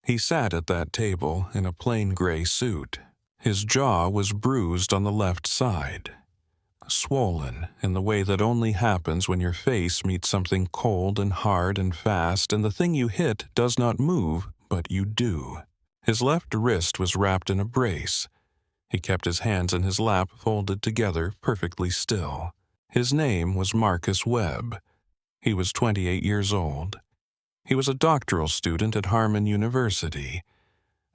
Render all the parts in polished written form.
He sat at that table in a plain gray suit. His jaw was bruised on the left side, swollen in the way that only happens when your face meets something cold and hard and fast, and the thing you hit does not move, but you do. His left wrist was wrapped in a brace. He kept his hands in his lap folded together perfectly still. His name was Marcus Webb. He was 28 years old. He was a doctoral student at Harmon University,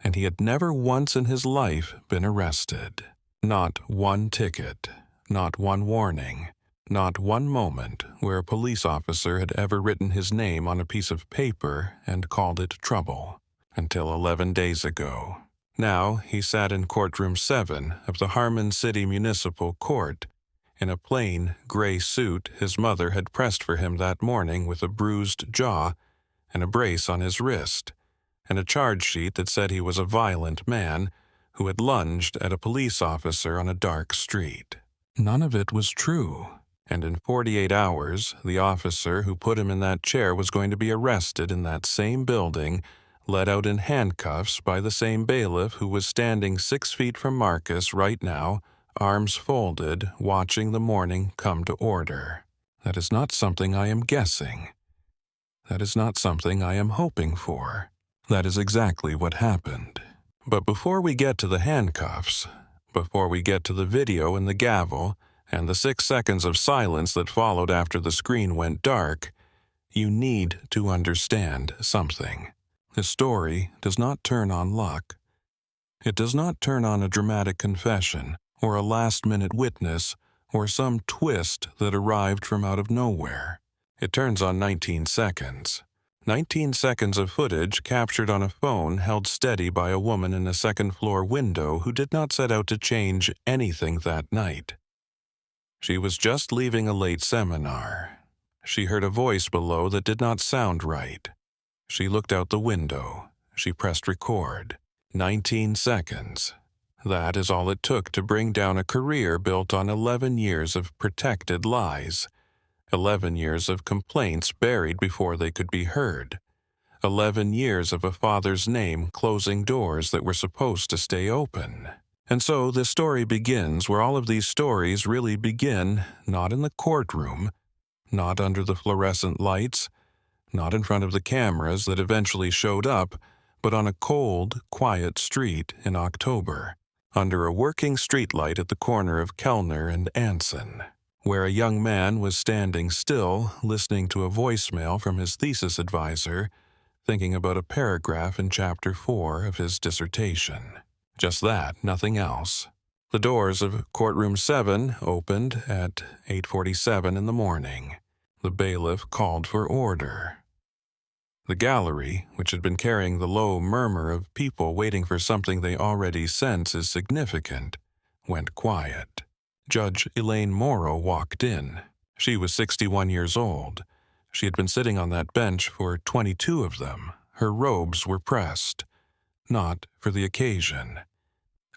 and he had never once in his life been arrested. Not one ticket, not one warning, not one moment where a police officer had ever written his name on a piece of paper and called it trouble, until 11 days ago. Now he sat in courtroom 7 of the Harmon City Municipal Court, in a plain, gray suit his mother had pressed for him that morning with a bruised jaw and a brace on his wrist, and a charge sheet that said he was a violent man who had lunged at a police officer on a dark street. None of it was true, and in 48 hours, the officer who put him in that chair was going to be arrested in that same building, led out in handcuffs by the same bailiff who was standing 6 feet from Marcus right now, arms folded, watching the morning come to order. That is not something I am guessing. That is not something I am hoping for. That is exactly what happened. But before we get to the handcuffs, before we get to the video and the gavel, and the 6 seconds of silence that followed after the screen went dark, you need to understand something. The story does not turn on luck. It does not turn on a dramatic confession, or a last-minute witness, or some twist that arrived from out of nowhere. It turns on 19 seconds. 19 seconds of footage captured on a phone held steady by a woman in a second-floor window who did not set out to change anything that night. She was just leaving a late seminar. She heard a voice below that did not sound right. She looked out the window. She pressed record. 19 seconds. That is all it took to bring down a career built on 11 years of protected lies. 11 years of complaints buried before they could be heard. 11 years of a father's name closing doors that were supposed to stay open. And so this story begins where all of these stories really begin, not in the courtroom, not under the fluorescent lights, not in front of the cameras that eventually showed up, but on a cold, quiet street in October, under a working streetlight at the corner of Kellner and Anson, where a young man was standing still, listening to a voicemail from his thesis advisor, thinking about a paragraph in Chapter 4 of his dissertation. Just that, nothing else. The doors of Courtroom 7 opened at 8:47 in the morning. The bailiff called for order. The gallery, which had been carrying the low murmur of people waiting for something they already sense is significant, went quiet. Judge Elaine Morrow walked in. She was 61 years old. She had been sitting on that bench for 22 of them. Her robes were pressed, not for the occasion,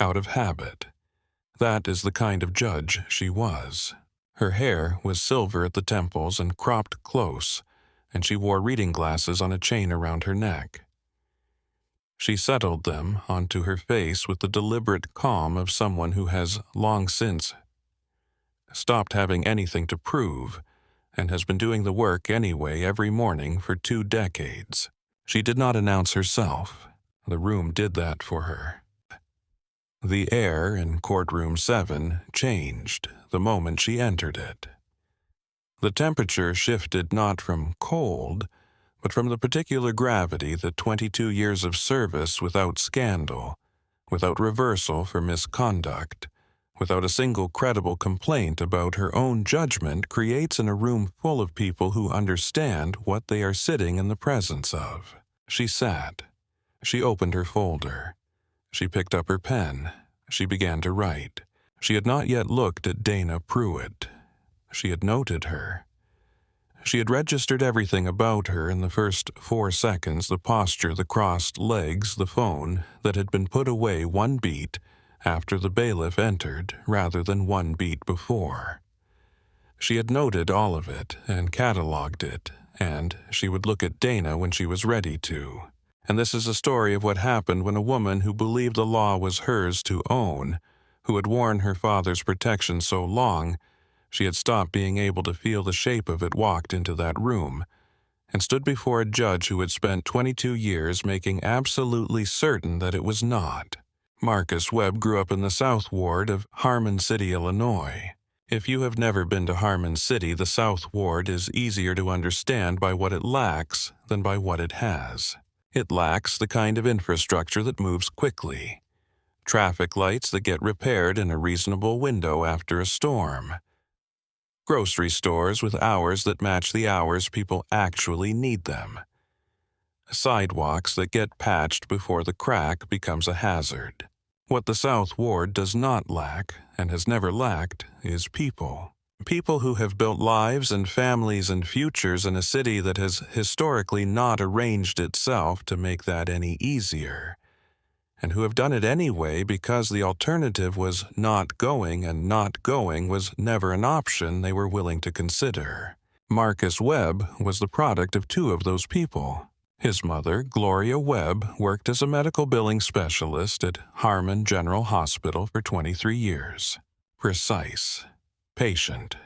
out of habit. That is the kind of judge she was. Her hair was silver at the temples and cropped close, and she wore reading glasses on a chain around her neck. She settled them onto her face with the deliberate calm of someone who has long since stopped having anything to prove and has been doing the work anyway every morning for 2 decades. She did not announce herself. The room did that for her. The air in Courtroom 7 changed the moment she entered it. The temperature shifted not from cold, but from the particular gravity that 22 years of service without scandal, without reversal for misconduct, without a single credible complaint about her own judgment creates in a room full of people who understand what they are sitting in the presence of. She sat. She opened her folder. She picked up her pen. She began to write. She had not yet looked at Dana Pruitt. She had noted her. She had registered everything about her in the first 4 seconds, the posture, the crossed legs, the phone, that had been put away 1 beat after the bailiff entered rather than 1 beat before. She had noted all of it and catalogued it, and she would look at Dana when she was ready to. And this is a story of what happened when a woman who believed the law was hers to own, who had worn her father's protection so long, she had stopped being able to feel the shape of it, walked into that room, and stood before a judge who had spent 22 years making absolutely certain that it was not. Marcus Webb grew up in the South Ward of Harmon City, Illinois. If you have never been to Harmon City, the South Ward is easier to understand by what it lacks than by what it has. It lacks the kind of infrastructure that moves quickly, traffic lights that get repaired in a reasonable window after a storm, grocery stores with hours that match the hours people actually need them, sidewalks that get patched before the crack becomes a hazard. What the South Ward does not lack, and has never lacked, is people. People who have built lives and families and futures in a city that has historically not arranged itself to make that any easier, and who have done it anyway because the alternative was not going, and not going was never an option they were willing to consider. Marcus Webb was the product of two of those people. His mother, Gloria Webb, worked as a medical billing specialist at Harmon General Hospital for 23 years. Precise, patient,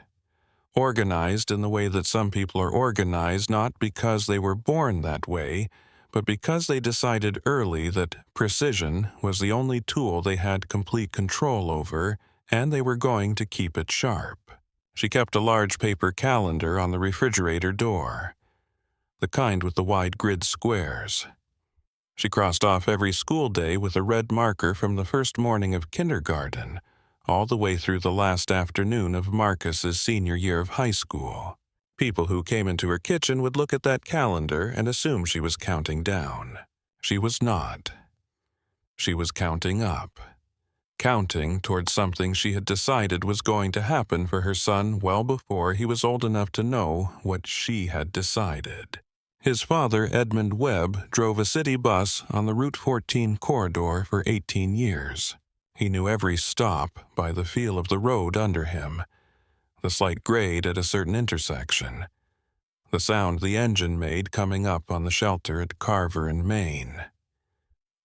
organized in the way that some people are organized not because they were born that way, but because they decided early that precision was the only tool they had complete control over, and they were going to keep it sharp. She kept a large paper calendar on the refrigerator door, the kind with the wide grid squares. She crossed off every school day with a red marker from the first morning of kindergarten, all the way through the last afternoon of Marcus's senior year of high school. People who came into her kitchen would look at that calendar and assume she was counting down. She was not. She was counting up. Counting towards something she had decided was going to happen for her son well before he was old enough to know what she had decided. His father, Edmund Webb, drove a city bus on the Route 14 corridor for 18 years. He knew every stop by the feel of the road under him, the slight grade at a certain intersection, the sound the engine made coming up on the shelter at Carver and Maine,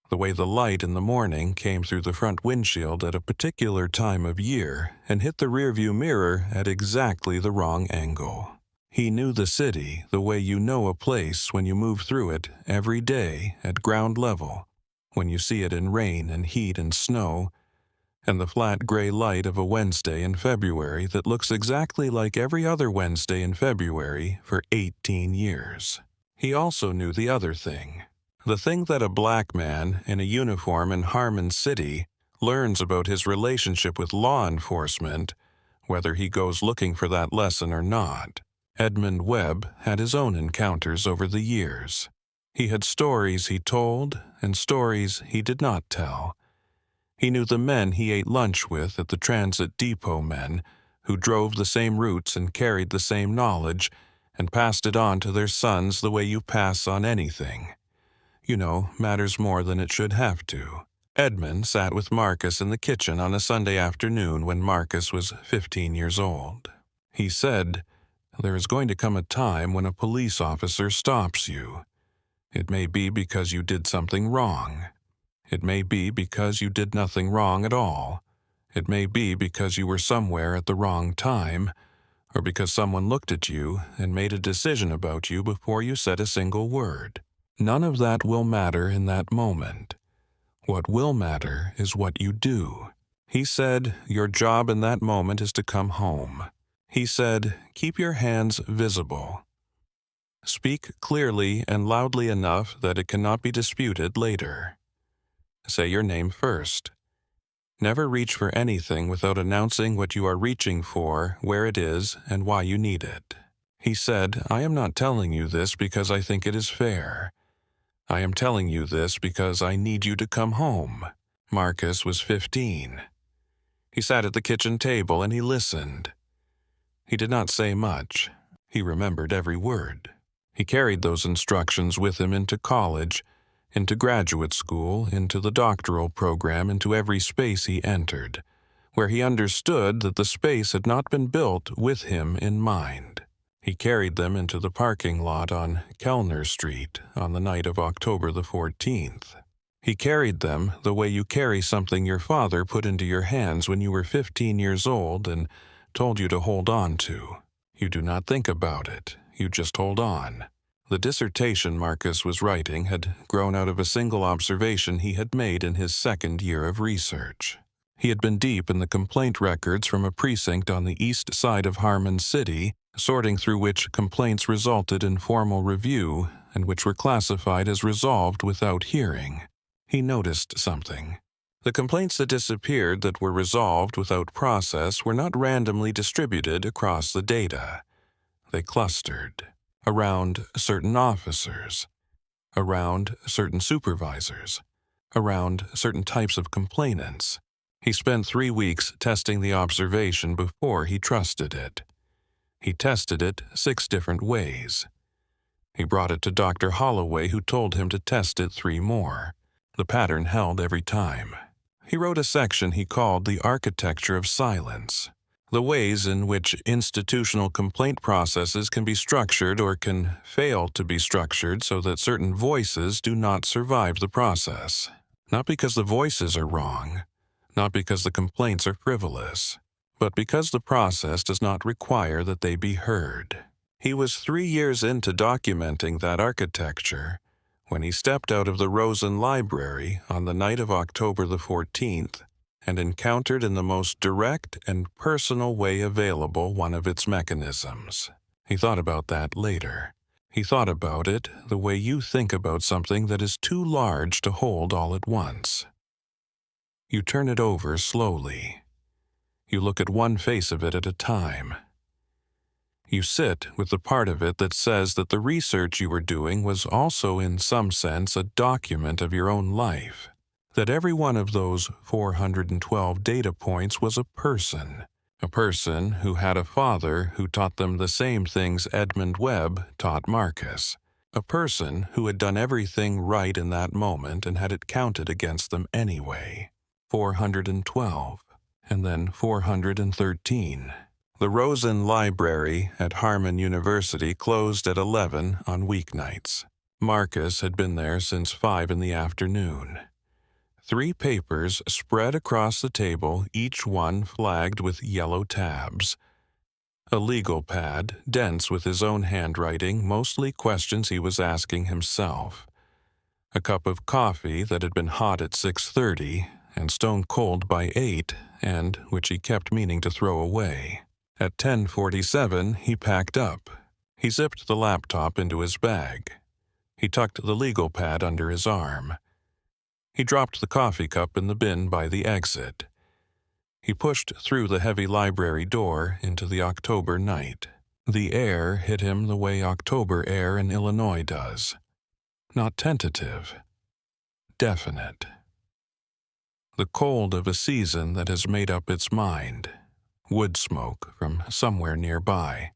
the way the light in the morning came through the front windshield at a particular time of year and hit the rearview mirror at exactly the wrong angle. He knew the city the way you know a place when you move through it every day at ground level, when you see it in rain and heat and snow, and the flat gray light of a Wednesday in February that looks exactly like every other Wednesday in February for 18 years. He also knew the other thing. The thing that a black man in a uniform in Harmon City learns about his relationship with law enforcement, whether he goes looking for that lesson or not. Edmund Webb had his own encounters over the years. He had stories he told and stories he did not tell. He knew the men he ate lunch with at the transit depot, men who drove the same routes and carried the same knowledge and passed it on to their sons the way you pass on anything. You know, matters more than it should have to. Edmund sat with Marcus in the kitchen on a Sunday afternoon when Marcus was 15 years old. He said, "There is going to come a time when a police officer stops you. It may be because you did something wrong. It may be because you did nothing wrong at all. It may be because you were somewhere at the wrong time, or because someone looked at you and made a decision about you before you said a single word. None of that will matter in that moment. What will matter is what you do." He said, your job in that moment is to come home. He said, keep your hands visible. Speak clearly and loudly enough that it cannot be disputed later. Say your name first. Never reach for anything without announcing what you are reaching for, where it is, and why you need it. He said, I am not telling you this because I think it is fair. I am telling you this because I need you to come home. Marcus was 15. He sat at the kitchen table and he listened. He did not say much. He remembered every word. He carried those instructions with him into college, into graduate school, into the doctoral program, into every space he entered, where he understood that the space had not been built with him in mind. He carried them into the parking lot on Kellner Street on the night of October the 14th. He carried them the way you carry something your father put into your hands when you were 15 years old and told you to hold on to. You do not think about it. You just hold on. The dissertation Marcus was writing had grown out of a single observation he had made in his second year of research. He had been deep in the complaint records from a precinct on the east side of Harmon City, sorting through which complaints resulted in formal review and which were classified as resolved without hearing. He noticed something. The complaints that disappeared that were resolved without process were not randomly distributed across the data. They clustered around certain officers, around certain supervisors, around certain types of complainants. He spent 3 weeks testing the observation before he trusted it. He tested it 6 different ways. He brought it to Dr. Holloway, who told him to test it 3 more. The pattern held every time. He wrote a section he called The Architecture of Silence, the ways in which institutional complaint processes can be structured or can fail to be structured so that certain voices do not survive the process. Not because the voices are wrong, not because the complaints are frivolous, but because the process does not require that they be heard. He was 3 years into documenting that architecture when he stepped out of the Rosen Library on the night of October the 14th and encountered in the most direct and personal way available one of its mechanisms. He thought about that later. He thought about it the way you think about something that is too large to hold all at once. You turn it over slowly. You look at one face of it at a time. You sit with the part of it that says that the research you were doing was also in some sense a document of your own life, that every one of those 412 data points was a person who had a father who taught them the same things Edmund Webb taught Marcus, a person who had done everything right in that moment and had it counted against them anyway. 412, and then 413. The Rosen Library at Harmon University closed at 11 on weeknights. Marcus had been there since 5 in the afternoon. 3 papers spread across the table, each one flagged with yellow tabs. A legal pad, dense with his own handwriting, mostly questions he was asking himself. A cup of coffee that had been hot at 6:30 and stone cold by 8, and which he kept meaning to throw away. At 10:47, he packed up. He zipped the laptop into his bag. He tucked the legal pad under his arm. He dropped the coffee cup in the bin by the exit. He pushed through the heavy library door into the October night. The air hit him the way October air in Illinois does. Not tentative, definite. The cold of a season that has made up its mind. Wood smoke from somewhere nearby.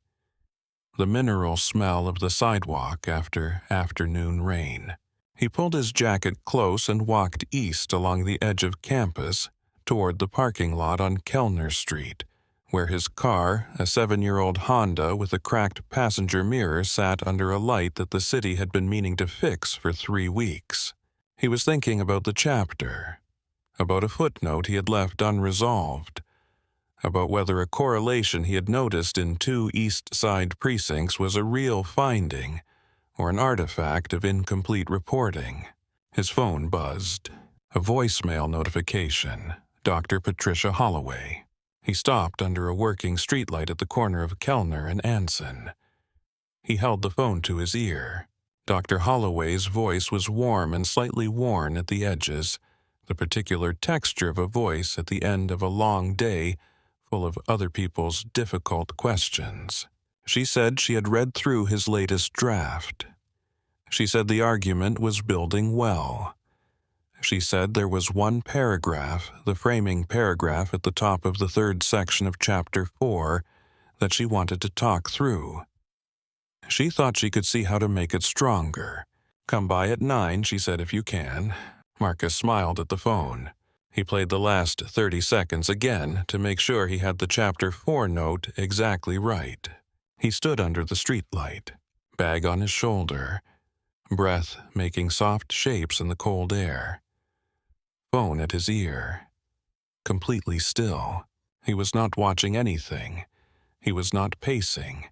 The mineral smell of the sidewalk after afternoon rain. He pulled his jacket close and walked east along the edge of campus toward the parking lot on Kellner Street, where his car, a 7-year-old Honda with a cracked passenger mirror, sat under a light that the city had been meaning to fix for 3 weeks. He was thinking about the chapter, about a footnote he had left unresolved, about whether a correlation he had noticed in 2 East Side precincts was a real finding or an artifact of incomplete reporting. His phone buzzed. A voicemail notification. Dr. Patricia Holloway. He stopped under a working streetlight at the corner of Kellner and Anson. He held the phone to his ear. Dr. Holloway's voice was warm and slightly worn at the edges, the particular texture of a voice at the end of a long day full of other people's difficult questions. She said she had read through his latest draft. She said the argument was building well. She said there was one paragraph, the framing paragraph at the top of the 3rd section of Chapter 4, that she wanted to talk through. She thought she could see how to make it stronger. "Come by at 9, she said, if you can." Marcus smiled at the phone. He played the last 30 seconds again to make sure he had the Chapter 4 note exactly right. He stood under the streetlight, bag on his shoulder, breath making soft shapes in the cold air, phone at his ear, completely still. He was not watching anything. He was not pacing.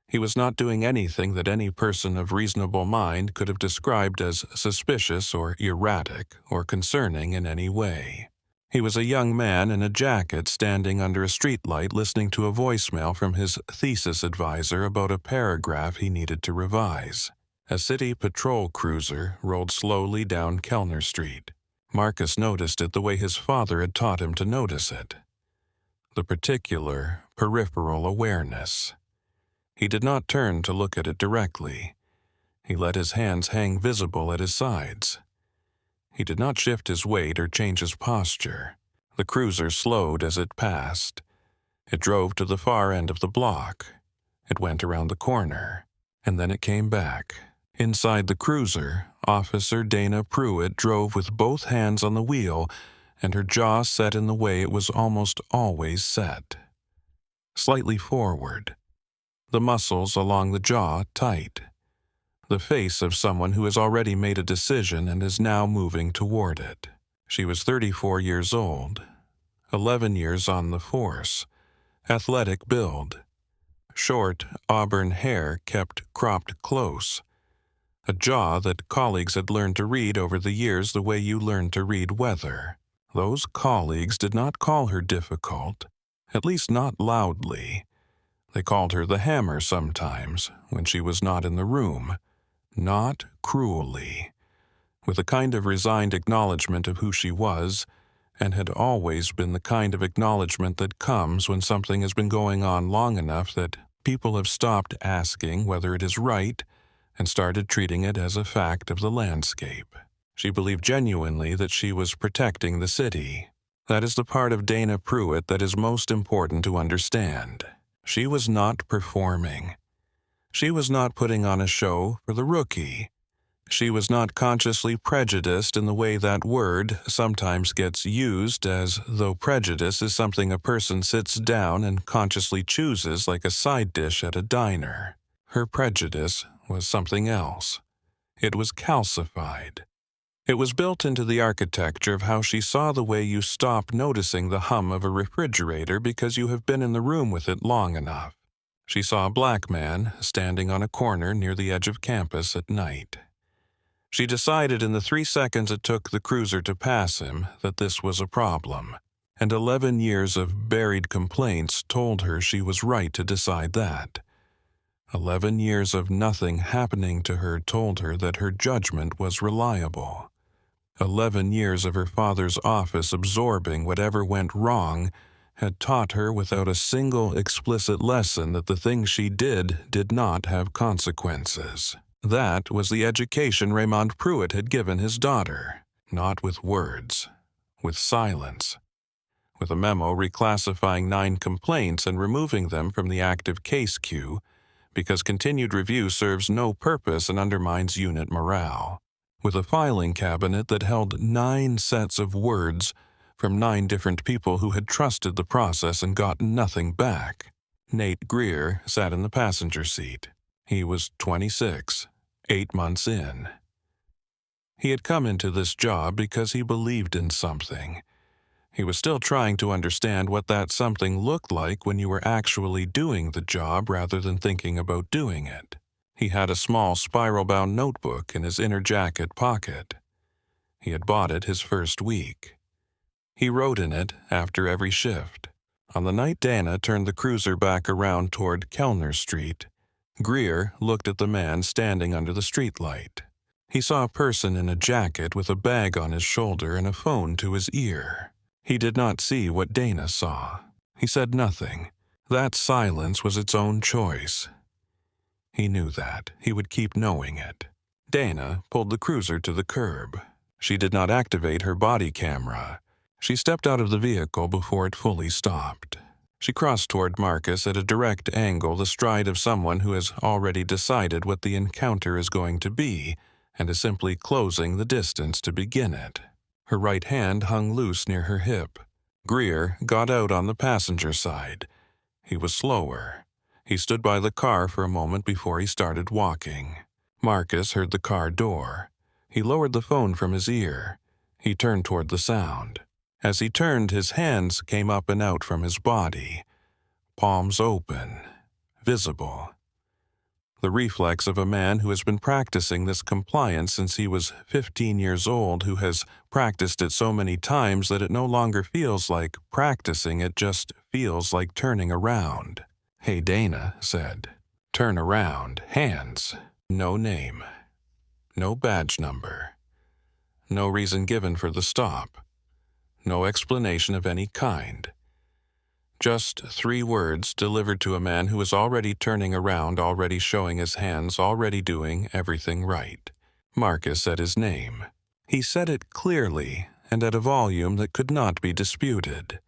He was not doing anything that any person of reasonable mind could have described as suspicious or erratic or concerning in any way. He was a young man in a jacket standing under a streetlight listening to a voicemail from his thesis advisor about a paragraph he needed to revise. A city patrol cruiser rolled slowly down Kellner Street. Marcus noticed it the way his father had taught him to notice it. The particular, peripheral awareness. He did not turn to look at it directly. He let his hands hang visible at his sides. He did not shift his weight or change his posture. The cruiser slowed as it passed. It drove to the far end of the block. It went around the corner, and then it came back. Inside the cruiser, Officer Dana Pruitt drove with both hands on the wheel, and her jaw set in the way it was almost always set. Slightly forward. The muscles along the jaw tight. The face of someone who has already made a decision and is now moving toward it. She was 34 years old, 11 years on the force, athletic build, short auburn hair kept cropped close, a jaw that colleagues had learned to read over the years the way you learn to read weather. Those colleagues did not call her difficult, at least not loudly. They called her the hammer sometimes, when she was not in the room. Not cruelly, with a kind of resigned acknowledgement of who she was, and had always been the kind of acknowledgement that comes when something has been going on long enough that people have stopped asking whether it is right and started treating it as a fact of the landscape. She believed genuinely that she was protecting the city. That is the part of Dana Pruitt that is most important to understand. She was not performing. She was not putting on a show for the rookie. She was not consciously prejudiced in the way that word sometimes gets used, as though prejudice is something a person sits down and consciously chooses like a side dish at a diner. Her prejudice was something else. It was calcified. It was built into the architecture of how she saw the way you stop noticing the hum of a refrigerator because you have been in the room with it long enough. She saw a black man standing on a corner near the edge of campus at night. She decided in the 3 seconds it took the cruiser to pass him that this was a problem, and 11 years of buried complaints told her she was right to decide that. 11 years of nothing happening to her told her that her judgment was reliable. 11 years of her father's office absorbing whatever went wrong had taught her without a single explicit lesson that the things she did not have consequences. That was the education Raymond Pruitt had given his daughter, not with words, with silence, with a memo reclassifying 9 complaints and removing them from the active case queue because continued review serves no purpose and undermines unit morale, with a filing cabinet that held 9 sets of words from 9 different people who had trusted the process and got nothing back. Nate Greer sat in the passenger seat. He was 26, 8 months in. He had come into this job because he believed in something. He was still trying to understand what that something looked like when you were actually doing the job rather than thinking about doing it. He had a small spiral-bound notebook in his inner jacket pocket. He had bought it his first week. He wrote in it after every shift. On the night Dana turned the cruiser back around toward Kellner Street, Greer looked at the man standing under the streetlight. He saw a person in a jacket with a bag on his shoulder and a phone to his ear. He did not see what Dana saw. He said nothing. That silence was its own choice. He knew that. He would keep knowing it. Dana pulled the cruiser to the curb. She did not activate her body camera. She stepped out of the vehicle before it fully stopped. She crossed toward Marcus at a direct angle, the stride of someone who has already decided what the encounter is going to be and is simply closing the distance to begin it. Her right hand hung loose near her hip. Greer got out on the passenger side. He was slower. He stood by the car for a moment before he started walking. Marcus heard the car door. He lowered the phone from his ear. He turned toward the sound. As he turned, his hands came up and out from his body, palms open, visible. The reflex of a man who has been practicing this compliance since he was 15 years old, who has practiced it so many times that it no longer feels like practicing, it just feels like turning around. "Hey, Dana," said. "Turn around. Hands. No name. No badge number. No reason given for the stop. No explanation of any kind. Just 3 words delivered to a man who is already turning around, already showing his hands, already doing everything right. Marcus said his name. He said it clearly and at a volume that could not be disputed.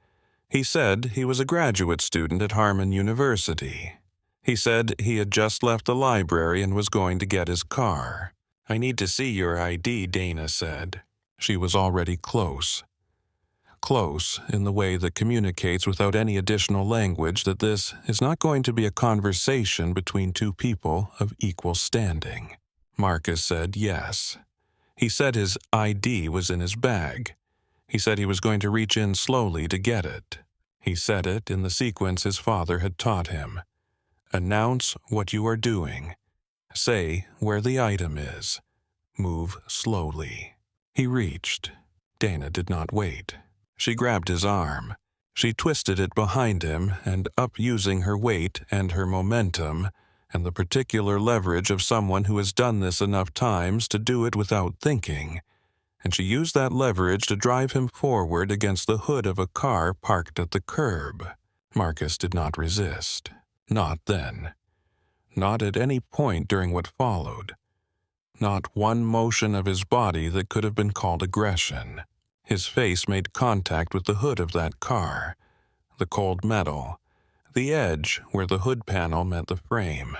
He said he was a graduate student at Harmon University. He said he had just left the library and was going to get his car. "I need to see your ID," Dana said. She was already close. Close in the way that communicates without any additional language that this is not going to be a conversation between 2 people of equal standing. Marcus said yes. He said his ID was in his bag. He said he was going to reach in slowly to get it. He said it in the sequence his father had taught him. Announce what you are doing. Say where the item is. Move slowly. He reached. Dana did not wait. She grabbed his arm. She twisted it behind him and up, using her weight and her momentum and the particular leverage of someone who has done this enough times to do it without thinking. And she used that leverage to drive him forward against the hood of a car parked at the curb. Marcus did not resist. Not then. Not at any point during what followed. Not one motion of his body that could have been called aggression. His face made contact with the hood of that car, the cold metal, the edge where the hood panel met the frame,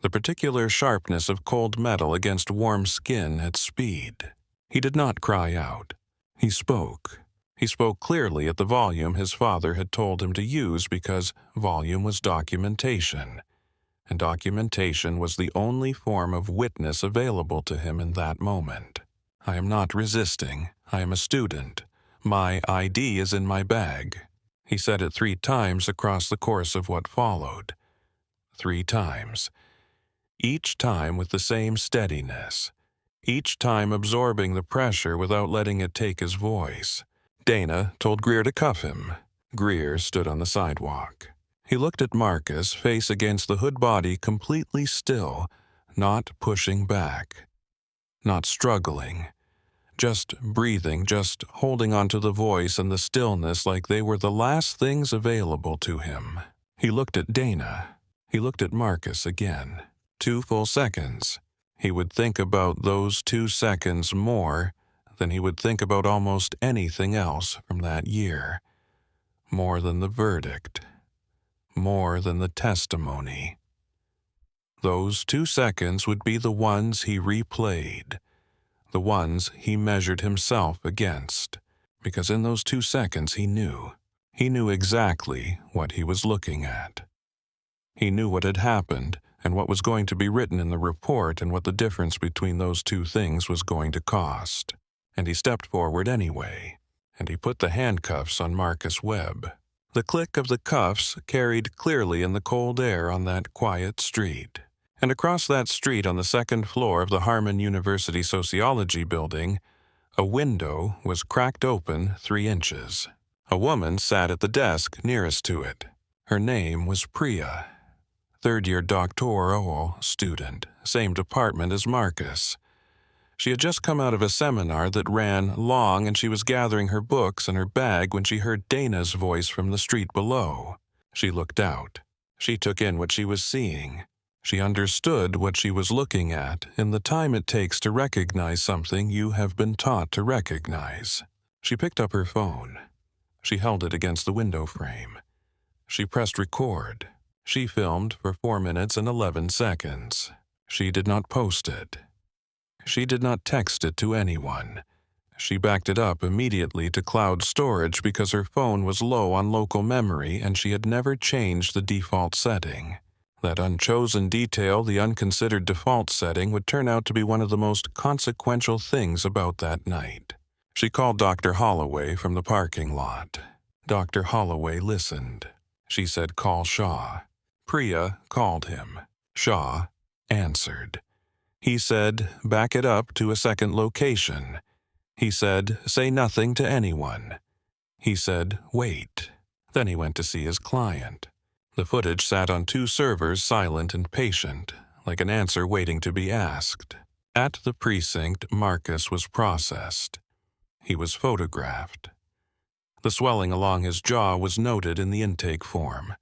the particular sharpness of cold metal against warm skin at speed. He did not cry out. He spoke. He spoke clearly at the volume his father had told him to use because volume was documentation, and documentation was the only form of witness available to him in that moment. "I am not resisting. I am a student. My ID is in my bag." He said it 3 times across the course of what followed. 3 times. Each time with the same steadiness. Each time absorbing the pressure without letting it take his voice. Dana told Greer to cuff him. Greer stood on the sidewalk. He looked at Marcus, face against the hood body, completely still, not pushing back, not struggling. Just breathing, just holding onto the voice and the stillness like they were the last things available to him. He looked at Dana. He looked at Marcus again. 2 full seconds. He would think about those 2 seconds more than he would think about almost anything else from that year. More than the verdict. More than the testimony. Those 2 seconds would be the ones he replayed. The ones he measured himself against, because in those 2 seconds he knew. He knew exactly what he was looking at. He knew what had happened and what was going to be written in the report and what the difference between those 2 things was going to cost. And he stepped forward anyway, and he put the handcuffs on Marcus Webb. The click of the cuffs carried clearly in the cold air on that quiet street. And across that street on the 2nd floor of the Harmon University Sociology building, a window was cracked open 3 inches. A woman sat at the desk nearest to it. Her name was Priya, 3rd-year doctoral student, same department as Marcus. She had just come out of a seminar that ran long, and she was gathering her books and her bag when she heard Dana's voice from the street below. She looked out. She took in what she was seeing. She understood what she was looking at in the time it takes to recognize something you have been taught to recognize. She picked up her phone. She held it against the window frame. She pressed record. She filmed for 4 minutes and 11 seconds. She did not post it. She did not text it to anyone. She backed it up immediately to cloud storage because her phone was low on local memory and she had never changed the default setting. That unchosen detail, the unconsidered default setting, would turn out to be one of the most consequential things about that night. She called Dr. Holloway from the parking lot. Dr. Holloway listened. She said, "Call Shaw." Priya called him. Shaw answered. He said, "Back it up to a second location." He said, "Say nothing to anyone." He said, "Wait." Then he went to see his client. The footage sat on 2 servers, silent and patient, like an answer waiting to be asked. At the precinct, Marcus was processed. He was photographed. The swelling along his jaw was noted in the intake form.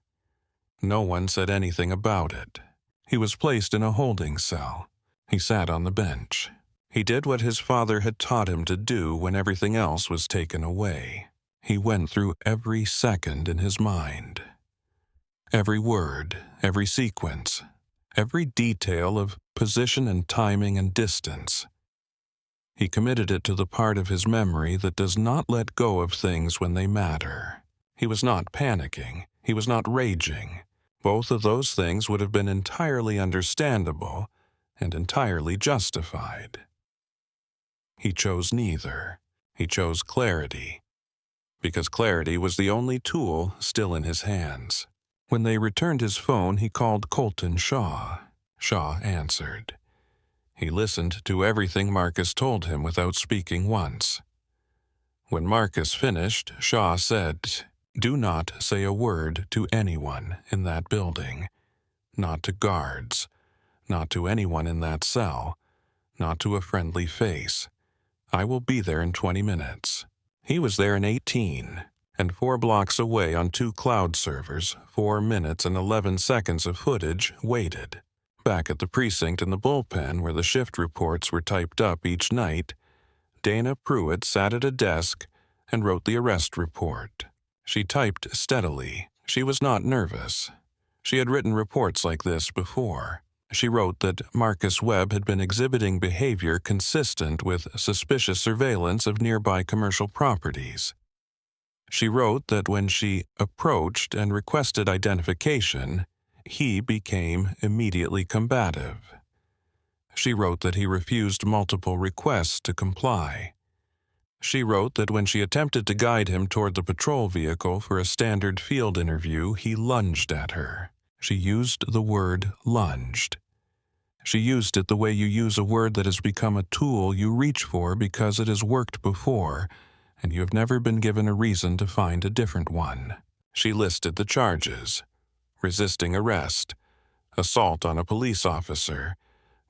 No one said anything about it. He was placed in a holding cell. He sat on the bench. He did what his father had taught him to do when everything else was taken away. He went through every second in his mind. Every word, every sequence, every detail of position and timing and distance. He committed it to the part of his memory that does not let go of things when they matter. He was not panicking. He was not raging. Both of those things would have been entirely understandable and entirely justified. He chose neither. He chose clarity, because clarity was the only tool still in his hands. When they returned his phone, he called Colton Shaw. Shaw answered. He listened to everything Marcus told him without speaking once. When Marcus finished, Shaw said, "Do not say a word to anyone in that building. Not to guards, not to anyone in that cell, not to a friendly face. I will be there in 20 minutes." He was there in 18, and 4 blocks away on 2 cloud servers, 4 minutes and 11 seconds of footage waited. Back at the precinct in the bullpen where the shift reports were typed up each night, Dana Pruitt sat at a desk and wrote the arrest report. She typed steadily. She was not nervous. She had written reports like this before. She wrote that Marcus Webb had been exhibiting behavior consistent with suspicious surveillance of nearby commercial properties. She wrote that when she approached and requested identification, he became immediately combative. She wrote that he refused multiple requests to comply. She wrote that when she attempted to guide him toward the patrol vehicle for a standard field interview, he lunged at her. She used the word lunged. She used it the way you use a word that has become a tool you reach for because it has worked before, and you have never been given a reason to find a different one. She listed the charges: resisting arrest, assault on a police officer,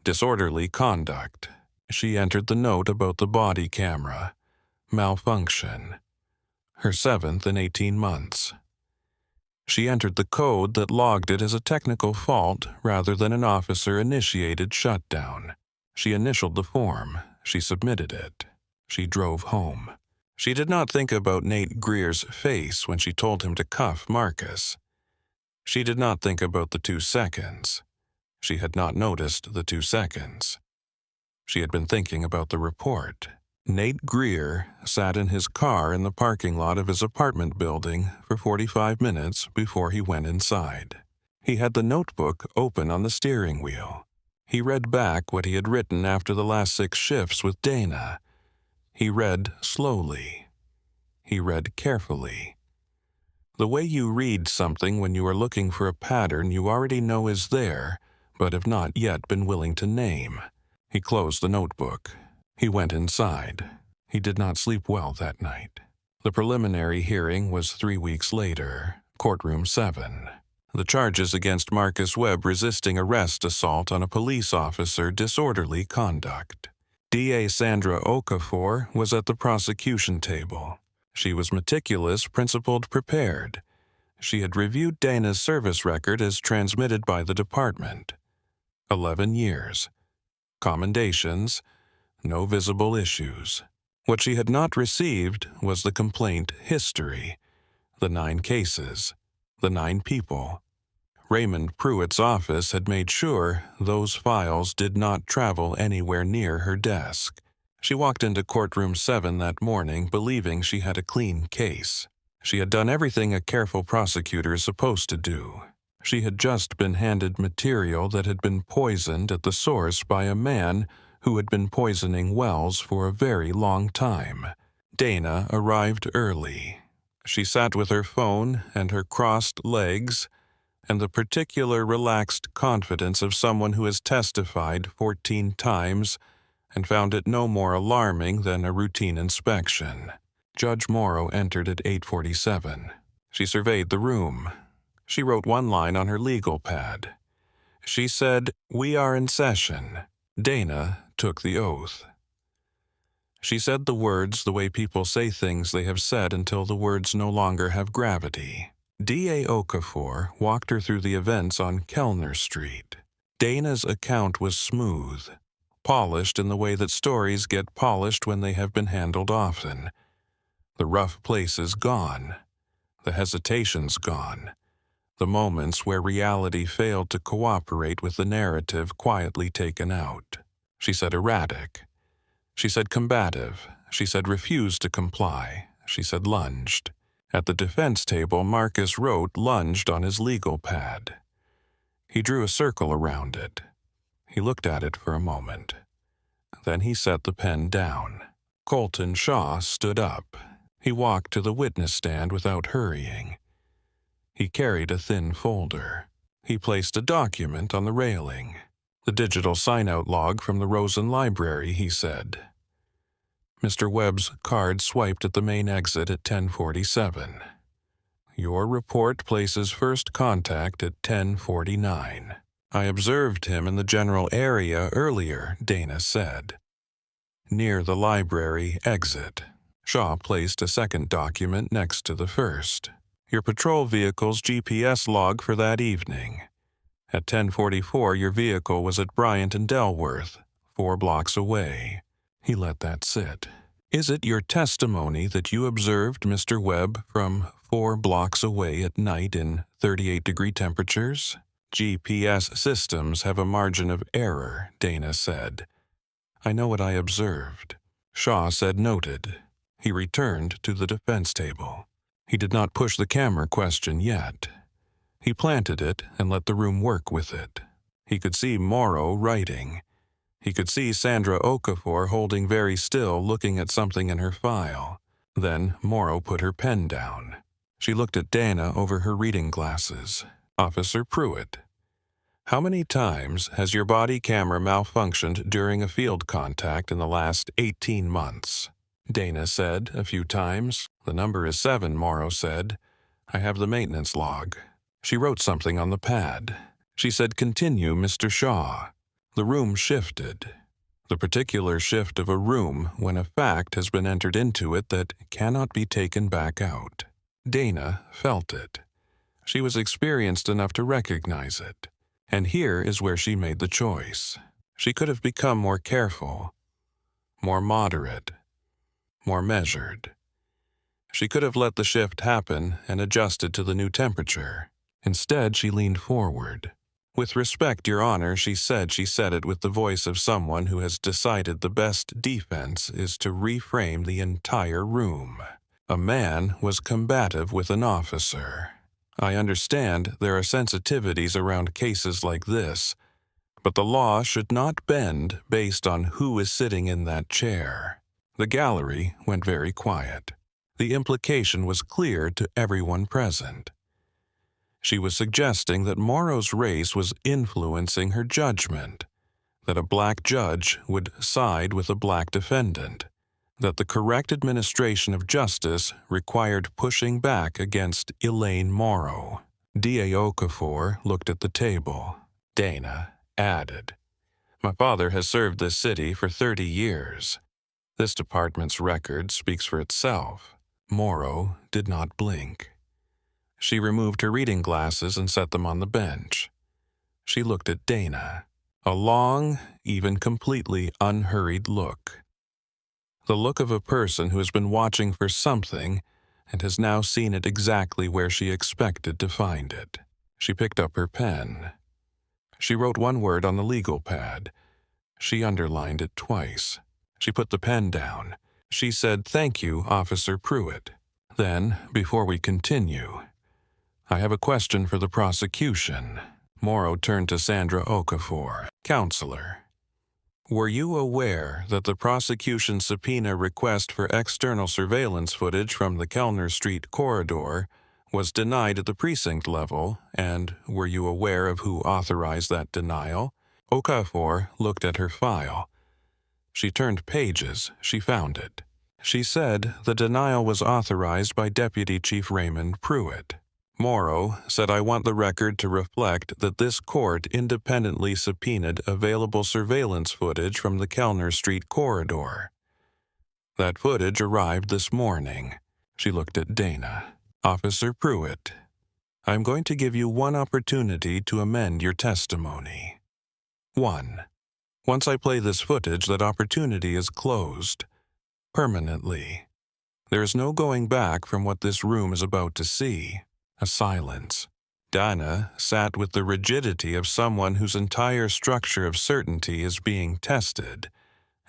disorderly conduct. She entered the note about the body camera, malfunction, her 7th in 18 months. She entered the code that logged it as a technical fault rather than an officer-initiated shutdown. She initialed the form. She submitted it. She drove home. She did not think about Nate Greer's face when she told him to cuff Marcus. She did not think about the 2 seconds. She had not noticed the 2 seconds. She had been thinking about the report. Nate Greer sat in his car in the parking lot of his apartment building for 45 minutes before he went inside. He had the notebook open on the steering wheel. He read back what he had written after the last 6 shifts with Dana. He read slowly. He read carefully. The way you read something when you are looking for a pattern you already know is there, but have not yet been willing to name. He closed the notebook. He went inside. He did not sleep well that night. The preliminary hearing was 3 weeks later, courtroom 7. The charges against Marcus Webb: resisting arrest, assault on a police officer, disorderly conduct. DA Sandra Okafor was at the prosecution table. She was meticulous, principled, prepared. She had reviewed Dana's service record as transmitted by the department. 11 years. Commendations. No visible issues. What she had not received was the complaint history, the 9 cases, the 9 people. Raymond Pruitt's office had made sure those files did not travel anywhere near her desk. She walked into courtroom 7 that morning believing she had a clean case. She had done everything a careful prosecutor is supposed to do. She had just been handed material that had been poisoned at the source by a man who had been poisoning wells for a very long time. Dana arrived early. She sat with her phone and her crossed legs and the particular relaxed confidence of someone who has testified 14 times and found it no more alarming than a routine inspection. Judge Morrow entered at 8:47. She surveyed the room. She wrote one line on her legal pad. She said, "We are in session." Dana took the oath. She said the words the way people say things they have said until the words no longer have gravity. D.A. Okafor walked her through the events on Kellner Street. Dana's account was smooth, polished in the way that stories get polished when they have been handled often. The rough places gone, the hesitations gone, the moments where reality failed to cooperate with the narrative quietly taken out. She said erratic. She said combative. She said refused to comply. She said lunged. At the defense table, Marcus wrote lunged on his legal pad. He drew a circle around it. He looked at it for a moment. Then he set the pen down. Colton Shaw stood up. He walked to the witness stand without hurrying. He carried a thin folder. He placed a document on the railing. The digital sign-out log from the Rosen Library, he said. Mr. Webb's card swiped at the main exit at 10:47. Your report places first contact at 10:49. I observed him in the general area earlier, Dana said. Near the library exit. Shaw placed a second document next to the first. Your patrol vehicle's GPS log for that evening. At 10:44, your vehicle was at Bryant and Delworth, 4 blocks away. He let that sit. Is it your testimony that you observed Mr. Webb from 4 blocks away at night in 38-degree temperatures? GPS systems have a margin of error, Dana said. I know what I observed. Shaw said noted. He returned to the defense table. He did not push the camera question yet. He planted it and let the room work with it. He could see Morrow writing. He could see Sandra Okafor holding very still, looking at something in her file. Then Morrow put her pen down. She looked at Dana over her reading glasses. Officer Pruitt. How many times has your body camera malfunctioned during a field contact in the last 18 months? Dana said, a few times. The number is 7, Morrow said. I have the maintenance log. She wrote something on the pad. She said, continue, Mr. Shaw. The room shifted. The particular shift of a room when a fact has been entered into it that cannot be taken back out. Dana felt it. She was experienced enough to recognize it. And here is where she made the choice. She could have become more careful, more moderate, more measured. She could have let the shift happen and adjusted to the new temperature. Instead, she leaned forward. With respect, Your Honor, she said it with the voice of someone who has decided the best defense is to reframe the entire room. A man was combative with an officer. I understand there are sensitivities around cases like this, but the law should not bend based on who is sitting in that chair. The gallery went very quiet. The implication was clear to everyone present. She was suggesting that Morrow's race was influencing her judgment, that a black judge would side with a black defendant, that the correct administration of justice required pushing back against Elaine Morrow. D.A. Okafor looked at the table. Dana added, My father has served this city for 30 years. This department's record speaks for itself. Morrow did not blink. She removed her reading glasses and set them on the bench. She looked at Dana. A long, even completely unhurried look. The look of a person who has been watching for something and has now seen it exactly where she expected to find it. She picked up her pen. She wrote one word on the legal pad. She underlined it twice. She put the pen down. She said, Thank you, Officer Pruitt. Then, before we continue, I have a question for the prosecution. Morrow turned to Sandra Okafor, counselor. Were you aware that the prosecution's subpoena request for external surveillance footage from the Kellner Street corridor was denied at the precinct level, and were you aware of who authorized that denial? Okafor looked at her file. She turned pages. She found it. She said the denial was authorized by Deputy Chief Raymond Pruitt. Morrow said, I want the record to reflect that this court independently subpoenaed available surveillance footage from the Kellner Street corridor. That footage arrived this morning. She looked at Dana. Officer Pruitt, I'm going to give you one opportunity to amend your testimony. 1. Once I play this footage, that opportunity is closed. Permanently. There is no going back from what this room is about to see. A silence. Dana sat with the rigidity of someone whose entire structure of certainty is being tested,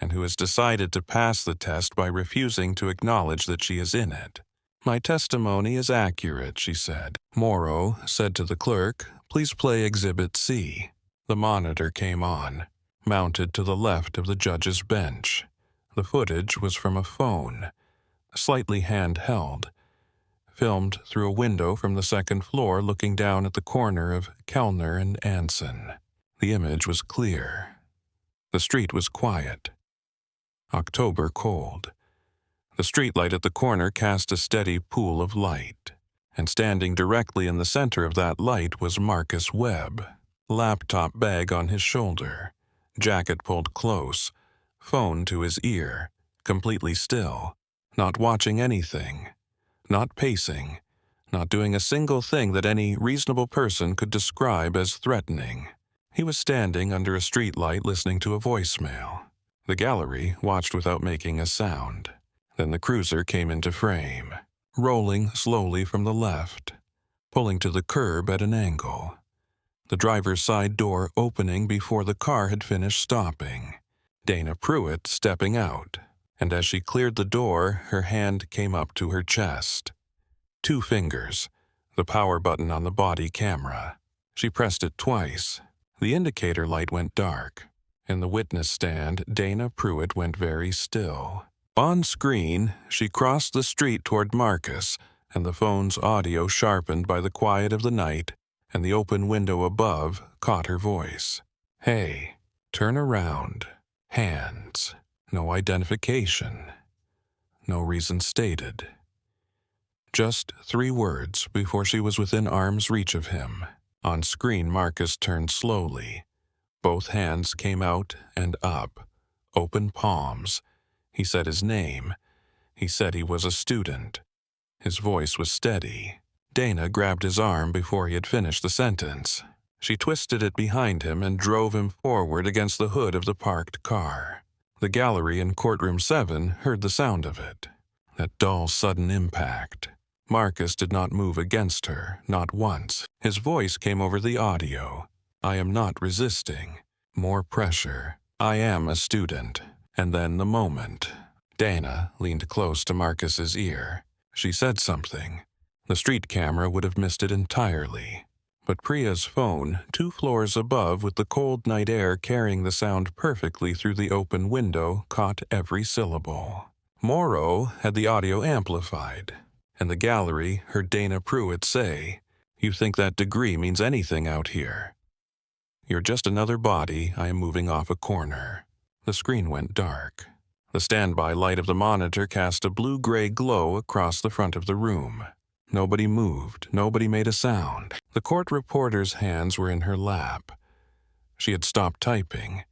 and who has decided to pass the test by refusing to acknowledge that she is in it. My testimony is accurate, she said. Morrow said to the clerk, please play Exhibit C. The monitor came on, mounted to the left of the judge's bench. The footage was from a phone, slightly handheld, filmed through a window from the second floor looking down at the corner of Kellner and Anson. The image was clear. The street was quiet. October cold. The streetlight at the corner cast a steady pool of light, and standing directly in the center of that light was Marcus Webb, laptop bag on his shoulder, jacket pulled close, phone to his ear, completely still, not watching anything. Not pacing, not doing a single thing that any reasonable person could describe as threatening. He was standing under a streetlight listening to a voicemail. The gallery watched without making a sound. Then the cruiser came into frame, rolling slowly from the left, pulling to the curb at an angle. The driver's side door opening before the car had finished stopping. Dana Pruitt stepping out. And as she cleared the door, her hand came up to her chest. 2 fingers, the power button on the body camera. She pressed it twice. The indicator light went dark. In the witness stand, Dana Pruitt went very still. On screen, she crossed the street toward Marcus, and the phone's audio, sharpened by the quiet of the night, and the open window above, caught her voice. Hey, turn around. Hands. No identification. No reason stated. Just 3 words before she was within arm's reach of him. On screen, Marcus turned slowly. Both hands came out and up, open palms. He said his name. He said he was a student. His voice was steady. Dana grabbed his arm before he had finished the sentence. She twisted it behind him and drove him forward against the hood of the parked car. The gallery in courtroom 7 heard the sound of it. That dull, sudden impact. Marcus did not move against her, not once. His voice came over the audio. I am not resisting. More pressure. I am a student. And then the moment. Dana leaned close to Marcus's ear. She said something. The street camera would have missed it entirely. But Priya's phone, 2 floors above with the cold night air carrying the sound perfectly through the open window, caught every syllable. Morrow had the audio amplified, and the gallery heard Dana Pruitt say, You think that degree means anything out here? You're just another body I am moving off a corner. The screen went dark. The standby light of the monitor cast a blue-gray glow across the front of the room. Nobody moved. Nobody made a sound. The court reporter's hands were in her lap. She had stopped typing.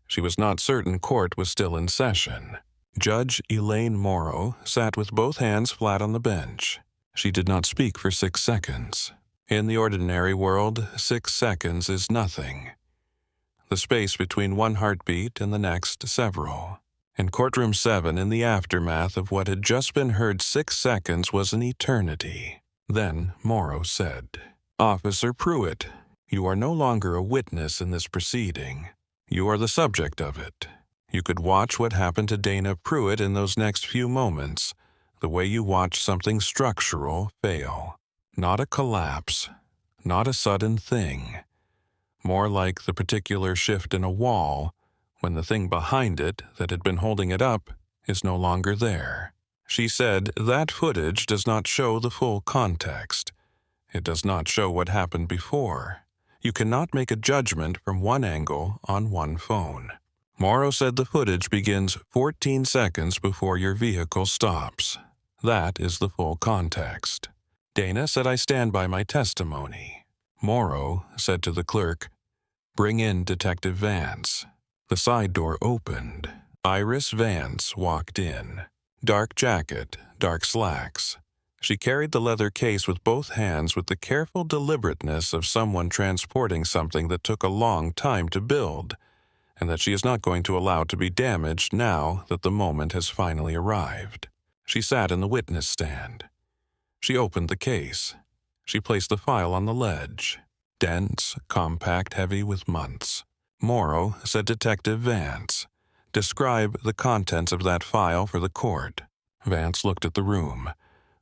She was not certain court was still in session. Judge Elaine Morrow sat with both hands flat on the bench. She did not speak for 6 seconds. In the ordinary world, 6 seconds is nothing. The space between one heartbeat and the next, several. In courtroom 7, in the aftermath of what had just been heard 6 seconds, was an eternity. Then Morrow said, Officer Pruitt, you are no longer a witness in this proceeding. You are the subject of it. You could watch what happened to Dana Pruitt in those next few moments, the way you watch something structural fail. Not a collapse, not a sudden thing. More like the particular shift in a wall when the thing behind it that had been holding it up is no longer there. She said that footage does not show the full context. It does not show what happened before. You cannot make a judgment from one angle on one phone. Morrow said the footage begins 14 seconds before your vehicle stops. That is the full context. Dana said I stand by my testimony. Morrow said to the clerk, "Bring in Detective Vance." The side door opened. Iris Vance walked in. Dark jacket, dark slacks. She carried the leather case with both hands with the careful deliberateness of someone transporting something that took a long time to build, and that she is not going to allow to be damaged now that the moment has finally arrived. She sat in the witness stand. She opened the case. She placed the file on the ledge. Dense, compact, heavy with months. Morrow said Detective Vance, "Describe the contents of that file for the court." Vance looked at the room,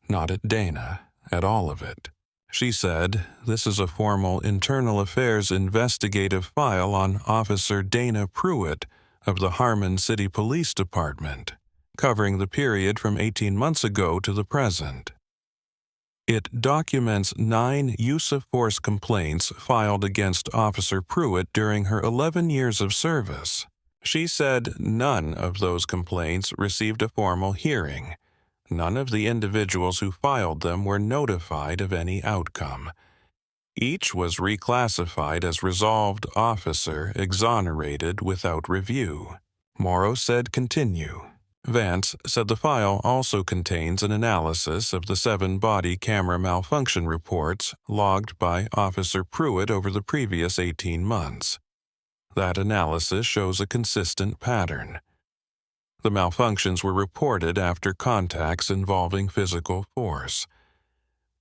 not at Dana, at all of it. She said, "This is a formal internal affairs investigative file on Officer Dana Pruitt of the Harmon City Police Department, covering the period from 18 months ago to the present. It documents 9 use-of-force complaints filed against Officer Pruitt during her 11 years of service." She said none of those complaints received a formal hearing. None of the individuals who filed them were notified of any outcome. Each was reclassified as resolved officer exonerated without review. Morrow said continue. Vance said the file also contains an analysis of the 7 body camera malfunction reports logged by Officer Pruitt over the previous 18 months. That analysis shows a consistent pattern. The malfunctions were reported after contacts involving physical force.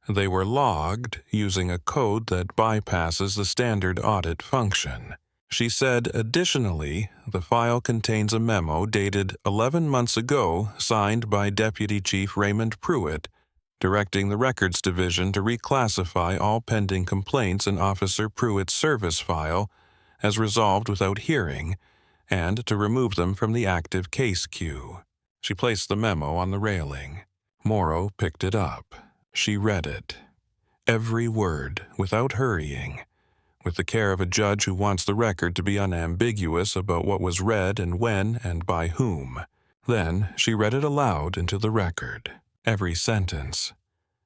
They were logged using a code that bypasses the standard audit function. She said, additionally, the file contains a memo dated 11 months ago signed by Deputy Chief Raymond Pruitt, directing the Records Division to reclassify all pending complaints in Officer Pruitt's service file as resolved without hearing, and to remove them from the active case queue. She placed the memo on the railing. Morrow picked it up. She read it. Every word, without hurrying, with the care of a judge who wants the record to be unambiguous about what was read and when and by whom. Then she read it aloud into the record, every sentence,